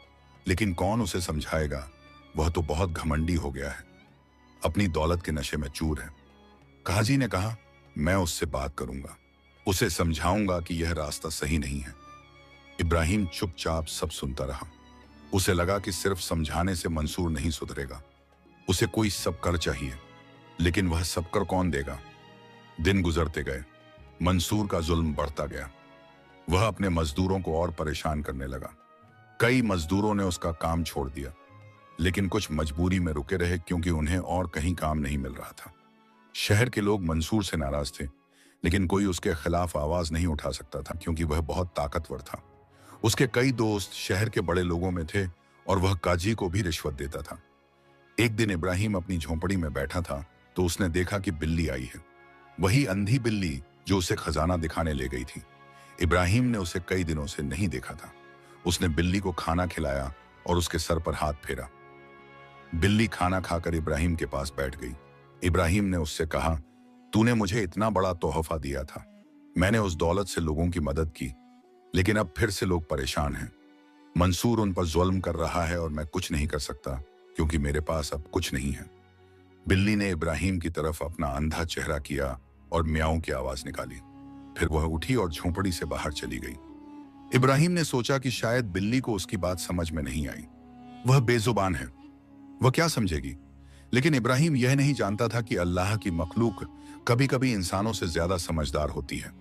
लेकिन कौन उसे समझाएगा? वह तो बहुत घमंडी हो गया है, अपनी दौलत के नशे में चूर है। काजी ने कहा, मैं उससे बात करूंगा, उसे समझाऊंगा कि यह रास्ता सही नहीं है। इब्राहिम चुपचाप सब सुनता रहा। उसे लगा कि सिर्फ समझाने से मंसूर नहीं सुधरेगा। उसे कोई सबकर चाहिए, लेकिन वह सबकर कौन देगा? दिन गुजरते गए। मंसूर का जुल्म बढ़ता गया। वह अपने मजदूरों को और परेशान करने लगा। कई मजदूरों ने उसका काम छोड़ दिया, लेकिन कुछ मजबूरी में रुके रहे, क्योंकि उन्हें और कहीं काम नहीं मिल रहा था। शहर के लोग मंसूर से नाराज थे, लेकिन कोई उसके खिलाफ आवाज नहीं उठा सकता था, क्योंकि वह बहुत ताकतवर था। उसके कई दोस्त शहर के बड़े लोगों में थे और वह काजी को भी रिश्वत देता था। एक दिन इब्राहिम अपनी झोंपड़ी में बैठा था तो उसने देखा कि बिल्ली आई है। वही अंधी बिल्ली जो उसे खजाना दिखाने ले गई थी। इब्राहिम ने उसे कई दिनों से नहीं देखा था। उसने बिल्ली को खाना खिलाया और उसके सर पर हाथ फेरा। बिल्ली खाना खाकर इब्राहिम के पास बैठ गई। इब्राहिम ने उससे कहा, तूने मुझे इतना बड़ा तोहफा दिया था। मैंने उस दौलत से लोगों की मदद की, लेकिन अब फिर से लोग परेशान हैं। मंसूर उन पर जुल्म कर रहा है और मैं कुछ नहीं कर सकता क्योंकि मेरे पास अब कुछ नहीं है। बिल्ली ने इब्राहिम की तरफ अपना अंधा चेहरा किया और म्याऊं की आवाज निकाली। फिर वह उठी और झोंपड़ी से बाहर चली गई। इब्राहिम ने सोचा कि शायद बिल्ली को उसकी बात समझ में नहीं आई। वह बेजुबान है, वह क्या समझेगी। लेकिन इब्राहिम यह नहीं जानता था कि अल्लाह की मखलूक कभी कभी इंसानों से ज्यादा समझदार होती है।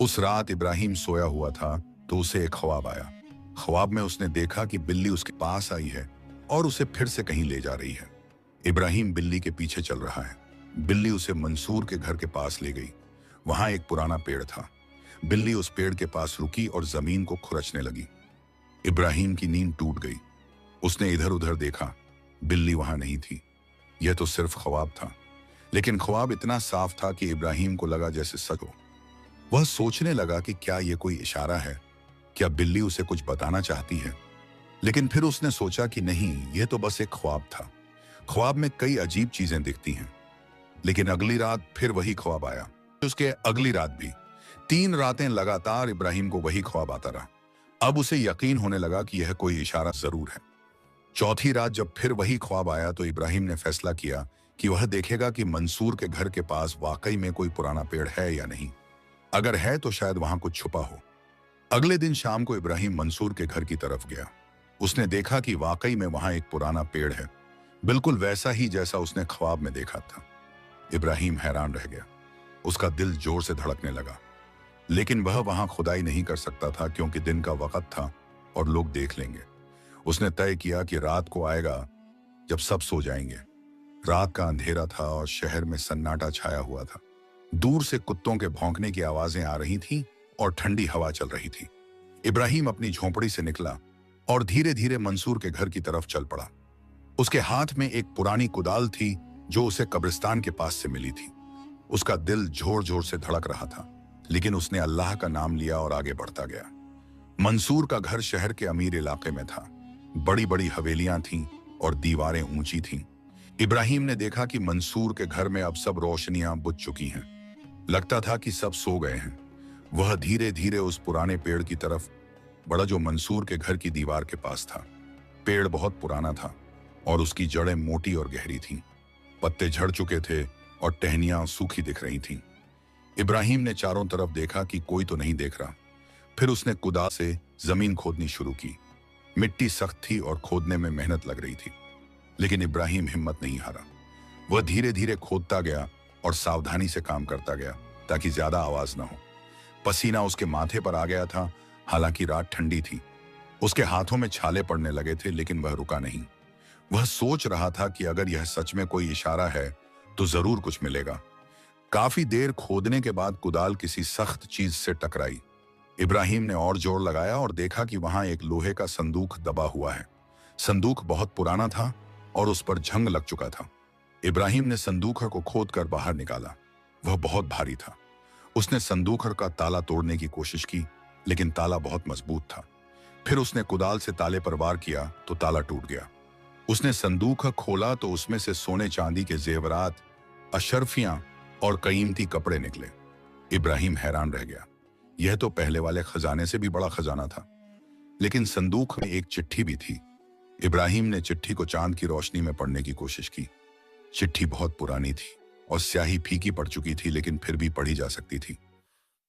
उस रात इब्राहिम सोया हुआ था तो उसे एक ख्वाब आया। ख्वाब में उसने देखा कि बिल्ली उसके पास आई है और उसे फिर से कहीं ले जा रही है। इब्राहिम बिल्ली के पीछे चल रहा है। बिल्ली उसे मंसूर के घर के पास ले गई। वहां एक पुराना पेड़ था। बिल्ली उस पेड़ के पास रुकी और जमीन को खुरचने लगी। इब्राहिम की नींद टूट गई। उसने इधर उधर देखा, बिल्ली वहां नहीं थी। यह तो सिर्फ ख्वाब था, लेकिन ख्वाब इतना साफ था कि इब्राहिम को लगा जैसे सच हो। वह सोचने लगा कि क्या यह कोई इशारा है, क्या बिल्ली उसे कुछ बताना चाहती है। लेकिन फिर उसने सोचा कि नहीं, यह तो बस एक ख्वाब था। ख्वाब में कई अजीब चीजें दिखती हैं। लेकिन अगली रात फिर वही ख्वाब आया। उसके अगली रात भी 3 रातें लगातार इब्राहिम को वही ख्वाब आता रहा। अब उसे यकीन होने लगा कि यह कोई इशारा जरूर है। चौथी रात जब फिर वही ख्वाब आया तो इब्राहिम ने फैसला किया कि वह देखेगा कि मंसूर के घर के पास वाकई में कोई पुराना पेड़ है या नहीं। अगर है तो शायद वहां कुछ छुपा हो। अगले दिन शाम को इब्राहिम मंसूर के घर की तरफ गया। उसने देखा कि वाकई में वहां एक पुराना पेड़ है, बिल्कुल वैसा ही जैसा उसने ख्वाब में देखा था। इब्राहिम हैरान रह गया। उसका दिल जोर से धड़कने लगा। लेकिन वह वहां खुदाई नहीं कर सकता था क्योंकि दिन का वक्त था और लोग देख लेंगे। उसने तय किया कि रात को आएगा जब सब सो जाएंगे। रात का अंधेरा था और शहर में सन्नाटा छाया हुआ था। दूर से कुत्तों के भौंकने की आवाजें आ रही थीं और ठंडी हवा चल रही थी। इब्राहिम अपनी झोंपड़ी से निकला और धीरे धीरे मंसूर के घर की तरफ चल पड़ा। उसके हाथ में एक पुरानी कुदाल थी जो उसे कब्रिस्तान के पास से मिली थी। उसका दिल जोर जोर से धड़क रहा था, लेकिन उसने अल्लाह का नाम लिया और आगे बढ़ता गया। मंसूर का घर शहर के अमीर इलाके में था। बड़ी बड़ी हवेलियां थीं और दीवारें ऊंची थीं। इब्राहिम ने देखा कि मंसूर के घर में अब सब रोशनियां बुझ चुकी हैं। लगता था कि सब सो गए हैं। वह धीरे धीरे उस पुराने पेड़ की तरफ बढ़ा जो मंसूर के घर की दीवार के पास था। पेड़ बहुत पुराना था और उसकी जड़ें मोटी और गहरी थीं। पत्ते झड़ चुके थे और टहनियां सूखी दिख रही थीं। इब्राहिम ने चारों तरफ देखा कि कोई तो नहीं देख रहा। फिर उसने कुदाल से जमीन खोदनी शुरू की। मिट्टी सख्त थी और खोदने में मेहनत लग रही थी, लेकिन इब्राहिम हिम्मत नहीं हारा। वह धीरे धीरे खोदता गया और सावधानी से काम करता गया ताकि ज्यादा आवाज न हो। पसीना उसके माथे पर आ गया था, हालांकि रात ठंडी थी। उसके हाथों में छाले पड़ने लगे थे, लेकिन वह रुका नहीं। वह सोच रहा था कि अगर यह सच में कोई इशारा है तो जरूर कुछ मिलेगा। काफी देर खोदने के बाद कुदाल किसी सख्त चीज से टकराई। इब्राहिम ने और जोर लगाया और देखा कि वहां एक लोहे का संदूक दबा हुआ है। संदूक बहुत पुराना था और उस पर जंग लग चुका था। इब्राहिम ने संदूक को खोदकर बाहर निकाला। वह बहुत भारी था। उसने संदूक का ताला तोड़ने की कोशिश की, लेकिन ताला बहुत मजबूत था। फिर उसने कुदाल से ताले पर वार किया तो ताला टूट गया। उसने संदूक खोला तो उसमें से सोने चांदी के जेवरात, अशरफियां और कीमती कपड़े निकले। इब्राहिम हैरान रह गया। यह तो पहले वाले खजाने से भी बड़ा खजाना था। लेकिन संदूक में एक चिट्ठी भी थी। इब्राहिम ने चिट्ठी को चांद की रोशनी में पढ़ने की कोशिश की। चिट्ठी बहुत पुरानी थी और स्याही फीकी पड़ चुकी थी, लेकिन फिर भी पढ़ी जा सकती थी।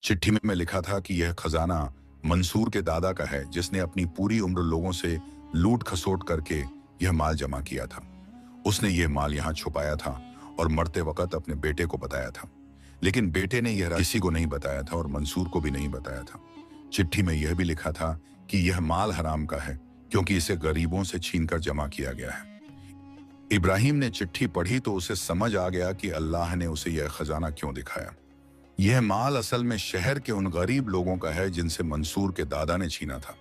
चिट्ठी में लिखा था कि यह खजाना मंसूर के दादा का है, जिसने अपनी पूरी उम्र लोगों से लूट खसोट करके यह माल जमा किया था। उसने यह माल यहाँ छुपाया था और मरते वक्त अपने बेटे को बताया था, लेकिन बेटे ने यह किसी को नहीं बताया था और मंसूर को भी नहीं बताया था। चिट्ठी में यह भी लिखा था कि यह माल हराम का है क्योंकि इसे गरीबों से छीनकर जमा किया गया है। इब्राहिम ने चिट्ठी पढ़ी तो उसे समझ आ गया कि अल्लाह ने उसे यह खजाना क्यों दिखाया। यह माल असल में शहर के उन गरीब लोगों का है जिनसे मंसूर के दादा ने छीना था,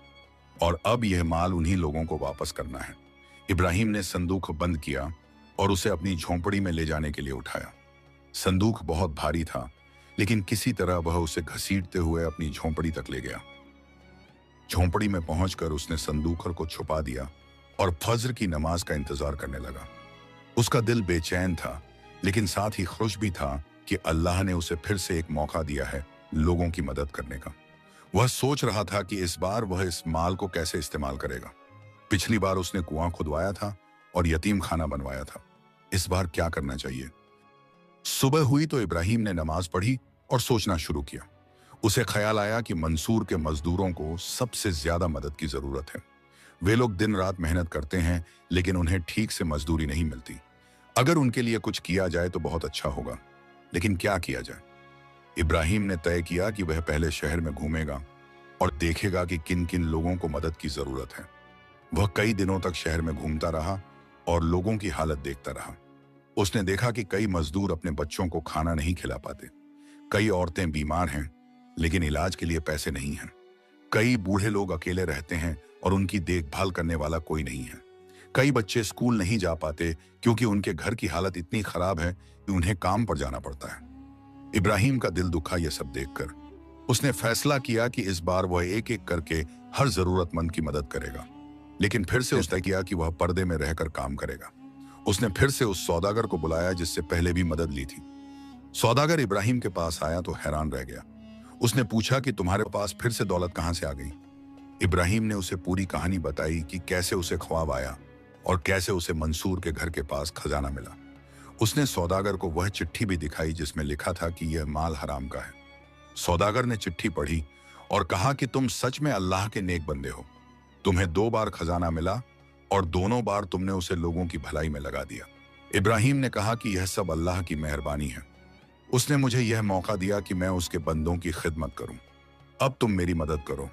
और अब यह माल उन्हीं लोगों को वापस करना है। इब्राहिम ने संदूक बंद किया और उसे अपनी झोंपड़ी में ले जाने के लिए उठाया। संदूक बहुत भारी था, लेकिन किसी तरह वह उसे घसीटते हुए अपनी झोंपड़ी तक ले गया। झोंपड़ी में पहुंचकर उसने संदूक को छुपा दिया और फज्र की नमाज का इंतजार करने लगा। उसका दिल बेचैन था, लेकिन साथ ही खुश भी था कि अल्लाह ने उसे फिर से एक मौका दिया है लोगों की मदद करने का। वह सोच रहा था कि इस बार वह इस माल को कैसे इस्तेमाल करेगा। पिछली बार उसने कुआं खुदवाया था और यतीम खाना बनवाया था। इस बार क्या करना चाहिए? सुबह हुई तो इब्राहिम ने नमाज पढ़ी और सोचना शुरू किया। उसे ख्याल आया कि मंसूर के मजदूरों को सबसे ज्यादा मदद की जरूरत है। वे लोग दिन रात मेहनत करते हैं, लेकिन उन्हें ठीक से मजदूरी नहीं मिलती। अगर उनके लिए कुछ किया जाए तो बहुत अच्छा होगा, लेकिन क्या किया जाए? इब्राहिम ने तय किया कि वह पहले शहर में घूमेगा और देखेगा कि किन किन लोगों को मदद की जरूरत है। वह कई दिनों तक शहर में घूमता रहा और लोगों की हालत देखता रहा। उसने देखा कि कई मजदूर अपने बच्चों को खाना नहीं खिला पाते। कई औरतें बीमार हैं, लेकिन इलाज के लिए पैसे नहीं हैं। कई बूढ़े लोग अकेले रहते हैं और उनकी देखभाल करने वाला कोई नहीं है। कई बच्चे स्कूल नहीं जा पाते क्योंकि उनके घर की हालत इतनी खराब है कि उन्हें काम पर जाना पड़ता है। इब्राहिम का दिल दुखा यह सब देखकर उसने फैसला किया कि इस बार वह एक एक करके हर जरूरतमंद की मदद करेगा। लेकिन फिर से उसने किया कि वह पर्दे में रहकर काम करेगा। उसने फिर से उस सौदागर को बुलाया जिससे पहले भी मदद ली थी। सौदागर इब्राहिम के पास आया तो हैरान रह गया। उसने पूछा कि तुम्हारे पास फिर से दौलत कहां से आ गई? इब्राहिम ने उसे पूरी कहानी बताई कि कैसे उसे ख्वाब आया और कैसे उसे मंसूर के घर के पास खजाना मिला। उसने सौदागर को वह चिट्ठी भी दिखाई जिसमें लिखा था कि यह माल हराम का है। सौदागर ने चिट्ठी पढ़ी और कहा कि तुम सच में अल्लाह के नेक बंदे हो। तुम्हें 2 बार खजाना मिला और दोनों बार तुमने उसे लोगों की भलाई में लगा दिया। इब्राहिम ने कहा कि यह सब अल्लाह की मेहरबानी है। उसने मुझे यह मौका दिया कि मैं उसके बंदों की खिदमत करूं। अब तुम मेरी मदद करो,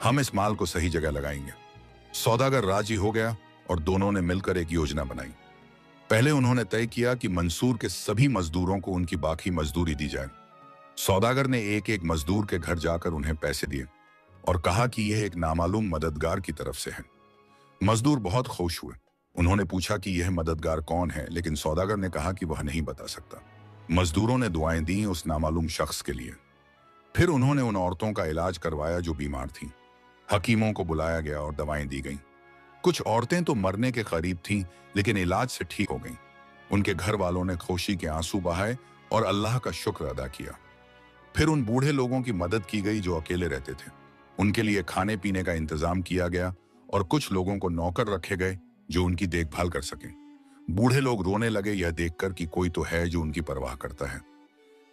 हम इस माल को सही जगह लगाएंगे। सौदागर राजी हो गया और दोनों ने मिलकर एक योजना बनाई। पहले उन्होंने तय किया कि मंसूर के सभी मजदूरों को उनकी बाकी मजदूरी दी जाए। सौदागर ने एक एक मजदूर के घर जाकर उन्हें पैसे दिए और कहा कि यह एक नामालूम मददगार की तरफ से है। मजदूर बहुत खुश हुए। उन्होंने पूछा कि यह मददगार कौन है, लेकिन सौदागर ने कहा कि वह नहीं बता सकता। मजदूरों ने दुआएं दी उस नामालूम शख्स के लिए। फिर उन्होंने उन औरतों का इलाज करवाया जो बीमार थीं। हकीमों को बुलाया गया और दवाएं दी गईं। कुछ औरतें तो मरने के करीब थीं, लेकिन इलाज से ठीक हो गईं। उनके घर वालों ने खुशी के आंसू बहाए और अल्लाह का शुक्र अदा किया। फिर उन बूढ़े लोगों की मदद की गई जो अकेले रहते थे। उनके लिए खाने पीने का इंतजाम किया गया और कुछ लोगों को नौकर रखे गए जो उनकी देखभाल कर सकें। बूढ़े लोग रोने लगे यह देखकर कि कोई तो है जो उनकी परवाह करता है।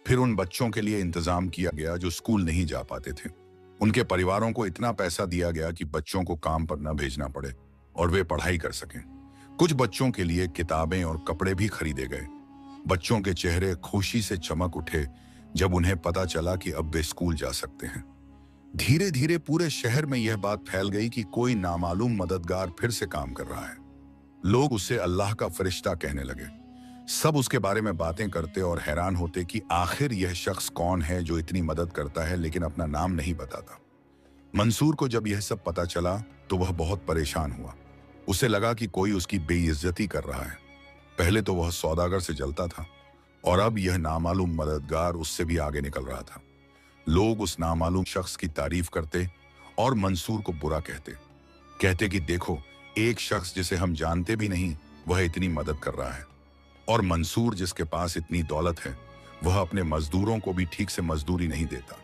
फिर उन बच्चों के लिए इंतजाम किया गया जो स्कूल नहीं जा पाते थे। उनके परिवारों को इतना पैसा दिया गया कि बच्चों को काम पर न भेजना पड़े और वे पढ़ाई कर सकें। कुछ बच्चों के लिए किताबें और कपड़े भी खरीदे गए। बच्चों के चेहरे खुशी से चमक उठे जब उन्हें पता चला कि अब वे स्कूल जा सकते हैं। धीरे धीरे पूरे शहर में यह बात फैल गई कि कोई नामालूम मददगार फिर से काम कर रहा है। लोग उसे अल्लाह का फरिश्ता कहने लगे। सब उसके बारे में बातें करते और हैरान होते कि आखिर यह शख्स कौन है जो इतनी मदद करता है लेकिन अपना नाम नहीं बताता। मंसूर को जब यह सब पता चला तो वह बहुत परेशान हुआ। उसे लगा कि कोई उसकी बेइज्जती कर रहा है। पहले तो वह सौदागर से जलता था और अब यह नामालूम मददगार उससे भी आगे निकल रहा था। लोग उस नामालूम शख्स की तारीफ करते और मंसूर को बुरा कहते कि देखो, एक शख्स जिसे हम जानते भी नहीं वह इतनी मदद कर रहा है। और मंसूर जिसके पास इतनी दौलत है वह अपने मजदूरों को भी ठीक से मजदूरी नहीं देता।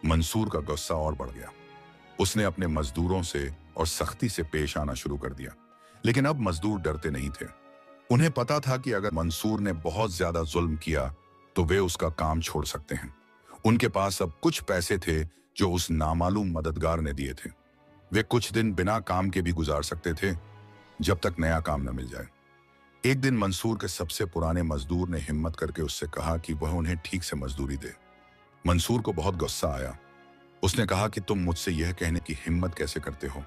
मंसूर का गुस्सा और बढ़ गया। उसने अपने मजदूरों से और सख्ती से पेश आना शुरू कर दिया। लेकिन अब मजदूर डरते नहीं थे। उन्हें पता था कि अगर मंसूर ने बहुत ज्यादा जुल्म किया तो वे उसका काम छोड़ सकते हैं। उनके पास अब कुछ पैसे थे जो उस नामालूम मददगार ने दिए थे। वे कुछ दिन बिना काम के भी गुजार सकते थे जब तक नया काम न मिल जाए। एक दिन मंसूर के सबसे पुराने मजदूर ने हिम्मत करके उससे कहा कि वह उन्हें ठीक से मजदूरी दे। मंसूर को बहुत गुस्सा आया। उसने कहा कि तुम मुझसे यह कहने की हिम्मत कैसे करते हो?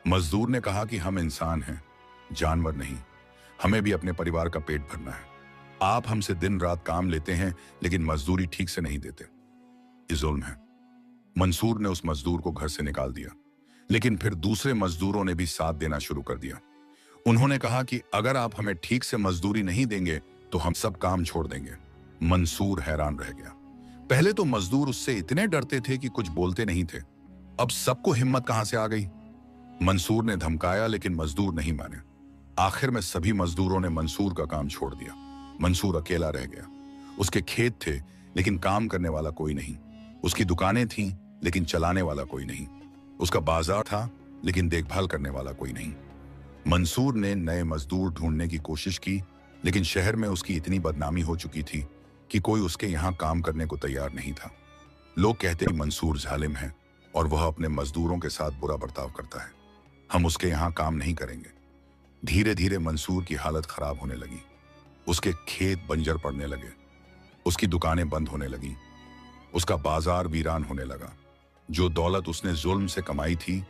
मजदूर ने कहा कि हम इंसान हैं, जानवर नहीं। हमें भी अपने परिवार का पेट भरना है। आप हमसे दिन रात काम लेते हैं लेकिन मजदूरी ठीक से नहीं देते। ये जुल्म है। मंसूर ने उस मजदूर को घर से निकाल दिया, लेकिन फिर दूसरे मजदूरों ने भी साथ देना शुरू कर दिया। उन्होंने कहा कि अगर आप हमें ठीक से मजदूरी नहीं देंगे तो हम सब काम छोड़ देंगे। मंसूर हैरान रह गया। पहले तो मजदूर उससे इतने डरते थे कि कुछ बोलते नहीं थे, अब सबको हिम्मत कहां से आ गई। मंसूर ने धमकाया लेकिन मजदूर नहीं माने। आखिर में सभी मजदूरों ने मंसूर का काम छोड़ दिया। मंसूर अकेला रह गया। उसके खेत थे लेकिन काम करने वाला कोई नहीं। उसकी दुकानें थीं लेकिन चलाने वाला कोई नहीं। उसका बाजार था लेकिन देखभाल करने वाला कोई नहीं। मंसूर ने नए मजदूर ढूंढने की कोशिश की लेकिन शहर में उसकी इतनी बदनामी हो चुकी थी कि कोई उसके यहाँ काम करने को तैयार नहीं था। लोग कहते हैं मंसूर जालिम है और वह अपने मजदूरों के साथ बुरा बर्ताव करता है, हम उसके यहाँ काम नहीं करेंगे। धीरे धीरे मंसूर की हालत खराब होने लगी। उसके खेत बंजर पड़ने लगे, उसकी दुकानें बंद होने लगीं, उसका बाजार वीरान होने लगा। जो दौलत उसने जुल्म से कमाई थी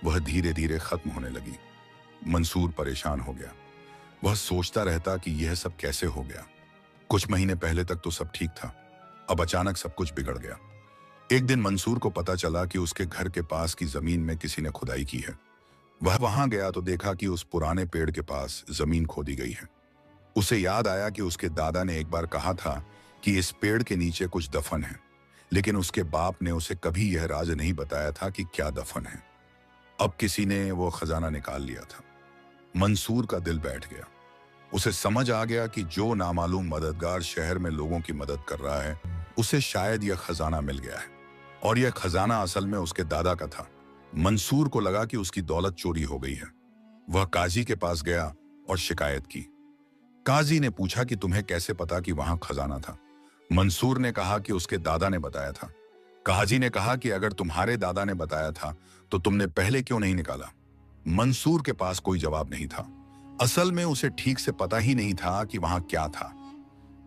वह धीरे धीरे खत्म होने लगी। मंसूर परेशान हो गया। वह सोचता रहता कि यह सब कैसे हो गया। कुछ महीने पहले तक तो सब ठीक था, अब अचानक सब कुछ बिगड़ गया। एक दिन मंसूर को पता चला कि उसके घर के पास की जमीन में किसी ने खुदाई की है। वह वहां गया तो देखा कि उस पुराने पेड़ के पास जमीन खोदी गई है। उसे याद आया कि उसके दादा ने एक बार कहा था कि इस पेड़ के नीचे कुछ दफन है, लेकिन उसके बाप ने उसे कभी यह राज नहीं बताया था कि क्या दफन है। अब किसी ने वो खजाना निकाल लिया था। मंसूर का दिल बैठ गया। उसे समझ आ गया कि जो नामालूम मददगार शहर में लोगों की मदद कर रहा है उसे शायद यह खजाना मिल गया है, और यह खजाना असल में उसके दादा का था। मंसूर को लगा कि उसकी दौलत चोरी हो गई है। वह काजी के पास गया और शिकायत की। काजी ने पूछा कि तुम्हें कैसे पता कि वहां खजाना था। मंसूर ने कहा कि उसके दादा ने बताया था। काजी ने कहा कि अगर तुम्हारे दादा ने बताया था तो तुमने पहले क्यों नहीं निकाला। मंसूर के पास कोई जवाब नहीं था। असल में उसे ठीक से पता ही नहीं था कि वहां क्या था।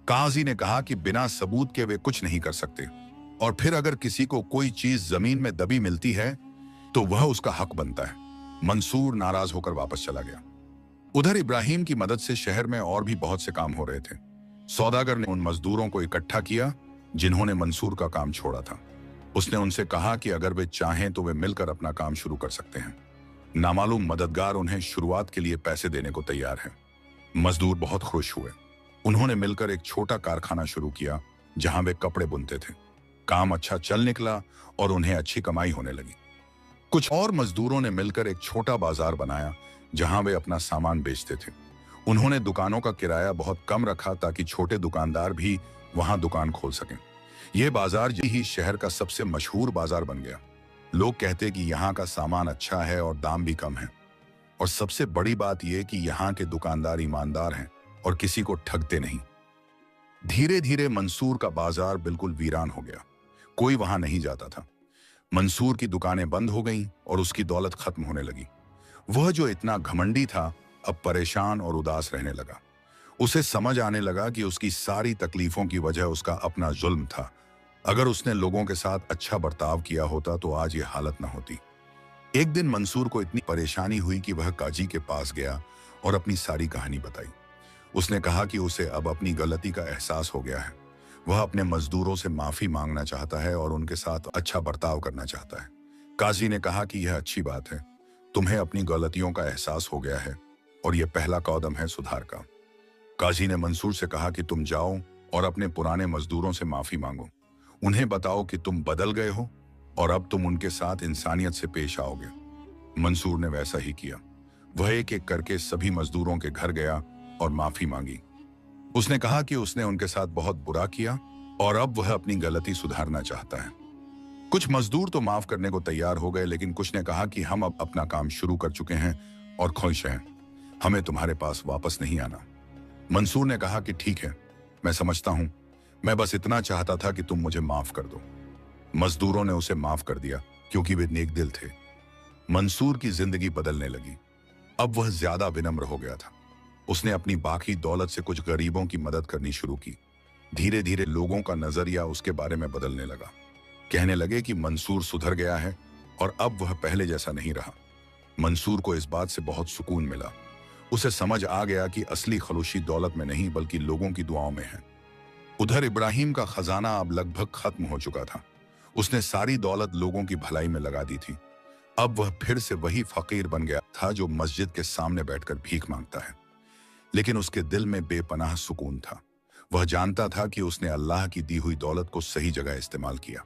काजी ने कहा कि बिना सबूत के वे कुछ नहीं कर सकते, और फिर अगर किसी को कोई चीज जमीन में दबी मिलती है तो वह उसका हक बनता है। मंसूर नाराज होकर वापस चला गया। उधर इब्राहिम की मदद से शहर में और भी बहुत से काम हो रहे थे। सौदागर ने उन मजदूरों को इकट्ठा किया जिन्होंने मंसूर का काम छोड़ा था। उसने उनसे कहा कि अगर वे चाहें तो वे मिलकर अपना काम शुरू कर सकते हैं। नामालूम मददगार उन्हें शुरुआत के लिए पैसे देने को तैयार है। मजदूर बहुत खुश हुए। उन्होंने मिलकर एक छोटा कारखाना शुरू किया जहां वे कपड़े बुनते थे। काम अच्छा चल निकला और उन्हें अच्छी कमाई होने लगी। कुछ और मजदूरों ने मिलकर एक छोटा बाजार बनाया जहां वे अपना सामान बेचते थे। उन्होंने दुकानों का किराया बहुत कम रखा ताकि छोटे दुकानदार भी वहां दुकान खोल सकें। यह बाजार ही शहर का सबसे मशहूर बाजार बन गया। लोग कहते कि यहाँ का सामान अच्छा है और दाम भी कम है, और सबसे बड़ी बात यह कि यहाँ के दुकानदार ईमानदार हैं और किसी को ठगते नहीं। धीरे धीरे मंसूर का बाजार बिल्कुल वीरान हो गया। कोई वहां नहीं जाता था। मंसूर की दुकानें बंद हो गईं और उसकी दौलत खत्म होने लगी। वह जो इतना घमंडी था अब परेशान और उदास रहने लगा। उसे समझ आने लगा कि उसकी सारी तकलीफों की वजह उसका अपना जुल्म था। अगर उसने लोगों के साथ अच्छा बर्ताव किया होता तो आज ये हालत न होती। एक दिन मंसूर को इतनी परेशानी हुई कि वह काजी के पास गया और अपनी सारी कहानी बताई। उसने कहा कि उसे अब अपनी गलती का एहसास हो गया है। वह अपने मजदूरों से माफी मांगना चाहता है और उनके साथ अच्छा बर्ताव करना चाहता है। काजी ने कहा कि यह अच्छी बात है, तुम्हें अपनी गलतियों का एहसास हो गया है और यह पहला कदम है सुधार का। काजी ने मंसूर से कहा कि तुम जाओ और अपने पुराने मजदूरों से माफी मांगो। उन्हें बताओ कि तुम बदल गए हो और अब तुम उनके साथ इंसानियत से पेश आओगे। मंसूर ने वैसा ही किया। वह एक एक करके सभी मजदूरों के घर गया और माफी मांगी। उसने कहा कि उसने उनके साथ बहुत बुरा किया और अब वह अपनी गलती सुधारना चाहता है। कुछ मजदूर तो माफ करने को तैयार हो गए, लेकिन कुछ ने कहा कि हम अब अपना काम शुरू कर चुके हैं और खुश हैं, हमें तुम्हारे पास वापस नहीं आना। मंसूर ने कहा कि ठीक है, मैं समझता हूं, मैं बस इतना चाहता था कि तुम मुझे माफ कर दो। मजदूरों ने उसे माफ कर दिया क्योंकि वे नेक दिल थे। मंसूर की जिंदगी बदलने लगी। अब वह ज्यादा विनम्र हो गया था। उसने अपनी बाकी दौलत से कुछ गरीबों की मदद करनी शुरू की। धीरे धीरे लोगों का नजरिया उसके बारे में बदलने लगा। कहने लगे कि मंसूर सुधर गया है और अब वह पहले जैसा नहीं रहा। मंसूर को इस बात से बहुत सुकून मिला। उसे समझ आ गया कि असली खलूशी दौलत में नहीं बल्कि लोगों की दुआओं में है। उधर इब्राहिम का खजाना अब लगभग खत्म हो चुका था। उसने सारी दौलत लोगों की भलाई में लगा दी थी। अब वह फिर से वही फकीर बन गया था जो मस्जिद के सामने बैठकर भीख मांगता है। लेकिन उसके दिल में बेपनाह सुकून था। वह जानता था कि उसने अल्लाह की दी हुई दौलत को सही जगह इस्तेमाल किया।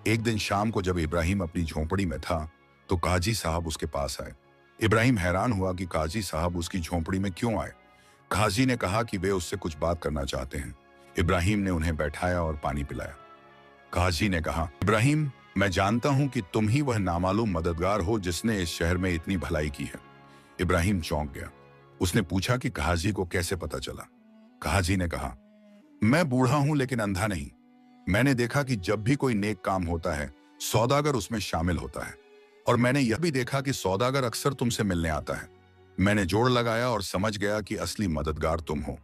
एक दिन शाम को जब इब्राहिम अपनी झोंपड़ी में था तो काजी साहब उसके पास आए। इब्राहिम हैरान हुआ कि काजी साहब उसकी झोंपड़ी में क्यों आए। काजी ने कहा कि वे उससे कुछ बात करना चाहते हैं। इब्राहिम ने उन्हें बैठाया और पानी पिलाया। काजी ने कहा, इब्राहिम, मैं जानता हूं कि तुम ही वह नामालूम मददगार हो जिसने इस शहर में इतनी भलाई की है। इब्राहिम चौंक गया। उसने पूछा कि काजी को कैसे पता चला। काजी ने कहा, मैं बूढ़ा हूं लेकिन अंधा नहीं। मैंने देखा कि जब भी कोई नेक काम होता है सौदागर उसमें शामिल होता है, और मैंने यह भी देखा कि सौदागर अक्सर तुमसे मिलने आता है। मैंने जोड़ लगाया और समझ गया कि असली मददगार तुम हो।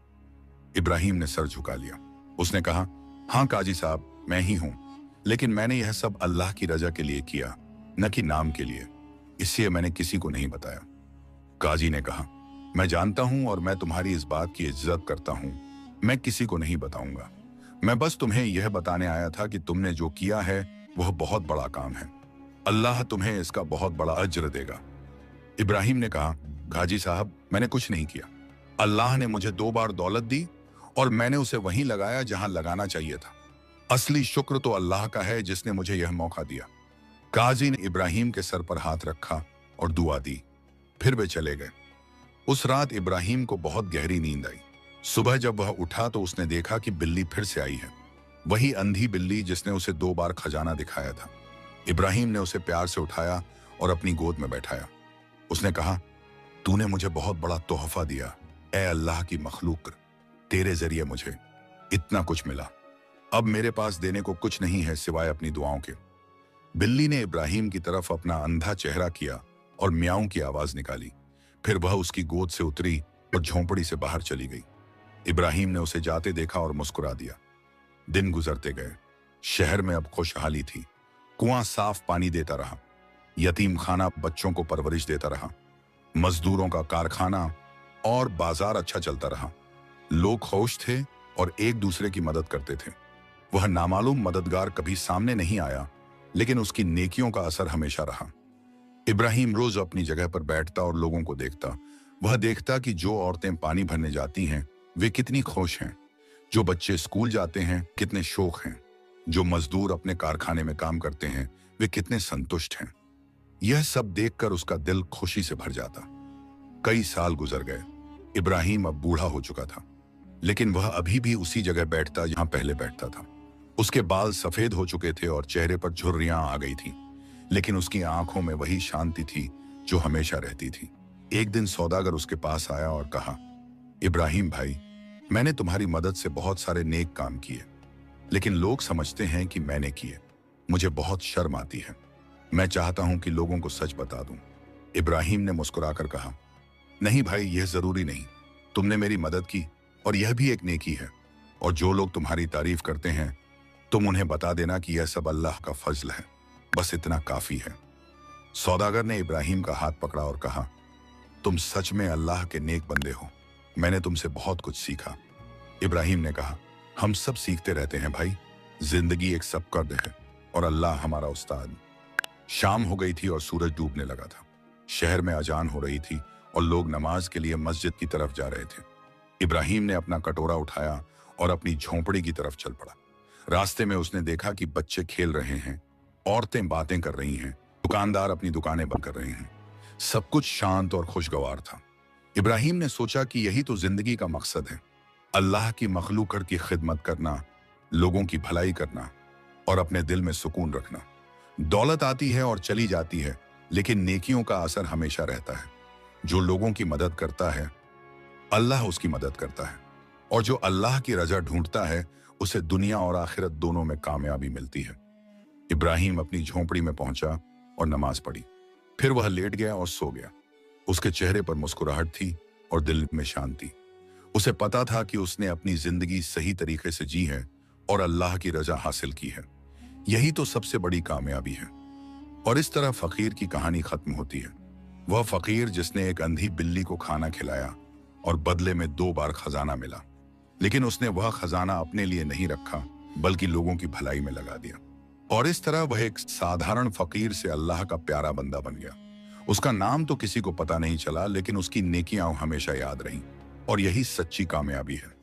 इब्राहिम ने सर झुका लिया। उसने कहा, हाँ काजी साहब, मैं ही हूं, लेकिन मैंने यह सब अल्लाह की रजा के लिए किया, न कि नाम के लिए। इसलिए मैंने किसी को नहीं बताया। काजी ने कहा, मैं जानता हूं और मैं तुम्हारी इस बात की इज्जत करता हूं। मैं किसी को नहीं बताऊंगा। मैं बस तुम्हें यह बताने आया था कि तुमने जो किया है वह बहुत बड़ा काम है। अल्लाह तुम्हें इसका बहुत बड़ा अज्र देगा। इब्राहिम ने कहा, काजी साहब, मैंने कुछ नहीं किया। अल्लाह ने मुझे 2 बार दौलत दी और मैंने उसे वहीं लगाया जहां लगाना चाहिए था। असली शुक्र तो अल्लाह का है जिसने मुझे यह मौका दिया। काजी ने इब्राहिम के सर पर हाथ रखा और दुआ दी। फिर वे चले गए। उस रात इब्राहिम को बहुत गहरी नींद आई। सुबह जब वह उठा तो उसने देखा कि बिल्ली फिर से आई है। वही अंधी बिल्ली जिसने उसे 2 बार खजाना दिखाया था। इब्राहिम ने उसे प्यार से उठाया और अपनी गोद में बैठाया। उसने कहा, तूने मुझे बहुत बड़ा तोहफा दिया। ए अल्लाह की मखलूक, तेरे जरिए मुझे इतना कुछ मिला। अब मेरे पास देने को कुछ नहीं है सिवाय अपनी दुआओं के। बिल्ली ने इब्राहिम की तरफ अपना अंधा चेहरा किया और म्याऊं की आवाज निकाली। फिर वह उसकी गोद से उतरी और झोंपड़ी से बाहर चली गई। इब्राहिम ने उसे जाते देखा और मुस्कुरा दिया। दिन गुजरते गए। शहर में अब खुशहाली थी। कुआं साफ पानी देता रहा। यतीम खाना बच्चों को परवरिश देता रहा। मजदूरों का कारखाना और बाजार अच्छा चलता रहा। लोग खुश थे और एक दूसरे की मदद करते थे। वह नामालूम मददगार कभी सामने नहीं आया, लेकिन उसकी नेकियों का असर हमेशा रहा। इब्राहिम रोज अपनी जगह पर बैठता और लोगों को देखता। वह देखता कि जो औरतें पानी भरने जाती हैं वे कितनी खुश हैं, जो बच्चे स्कूल जाते हैं कितने शौक हैं, जो मजदूर अपने कारखाने में काम करते हैं वे कितने संतुष्ट हैं। यह सब देखकर उसका दिल खुशी से भर जाता। कई साल गुजर गए। इब्राहिम अब बूढ़ा हो चुका था, लेकिन वह अभी भी उसी जगह बैठता जहां पहले बैठता था। उसके बाल सफेद हो चुके थे और चेहरे पर झुर्रियां आ गई थी, लेकिन उसकी आंखों में वही शांति थी जो हमेशा रहती थी। एक दिन सौदागर उसके पास आया और कहा, इब्राहिम भाई, मैंने तुम्हारी मदद से बहुत सारे नेक काम किए, लेकिन लोग समझते हैं कि मैंने किए। मुझे बहुत शर्म आती है। मैं चाहता हूं कि लोगों को सच बता दूं। इब्राहिम ने मुस्कुराकर कहा, नहीं भाई, यह जरूरी नहीं। तुमने मेरी मदद की और यह भी एक नेकी है। और जो लोग तुम्हारी तारीफ करते हैं तुम उन्हें बता देना कि यह सब अल्लाह का फजल है। बस इतना काफी है। सौदागर ने इब्राहिम का हाथ पकड़ा और कहा, तुम सच में अल्लाह के नेक बंदे हो। मैंने तुमसे बहुत कुछ सीखा। इब्राहिम ने कहा, हम सब सीखते रहते हैं भाई। जिंदगी एक सबकद है और अल्लाह हमारा उस्ताद। शाम हो गई थी और सूरज डूबने लगा था। शहर में अजान हो रही थी और लोग नमाज के लिए मस्जिद की तरफ जा रहे थे। इब्राहिम ने अपना कटोरा उठाया और अपनी झोंपड़ी की तरफ चल पड़ा। रास्ते में उसने देखा कि बच्चे खेल रहे हैं, औरतें बातें कर रही हैं, दुकानदार अपनी दुकानें बंद कर रहे हैं। सब कुछ शांत और खुशगवार था। इब्राहिम ने सोचा कि यही तो जिंदगी का मकसद है, अल्लाह की मखलूकत की खिदमत करना, लोगों की भलाई करना और अपने दिल में सुकून रखना। दौलत आती है और चली जाती है, लेकिन नेकियों का असर हमेशा रहता है। जो लोगों की मदद करता है अल्लाह उसकी मदद करता है, और जो अल्लाह की रजा ढूंढता है उसे दुनिया और आखिरत दोनों में कामयाबी मिलती है। इब्राहिम अपनी झोंपड़ी में पहुंचा और नमाज पढ़ी। फिर वह लेट गया और सो गया। उसके चेहरे पर मुस्कुराहट थी और दिल में शांति। उसे पता था कि उसने अपनी जिंदगी सही तरीके से जी है और अल्लाह की रजा हासिल की है। यही तो सबसे बड़ी कामयाबी है। और इस तरह फकीर की कहानी खत्म होती है। वह फकीर जिसने एक अंधी बिल्ली को खाना खिलाया और बदले में 2 बार खजाना मिला, लेकिन उसने वह खजाना अपने लिए नहीं रखा बल्कि लोगों की भलाई में लगा दिया। और इस तरह वह एक साधारण फकीर से अल्लाह का प्यारा बंदा बन गया। उसका नाम तो किसी को पता नहीं चला, लेकिन उसकी नेकियां हमेशा याद रहीं। और यही सच्ची कामयाबी है।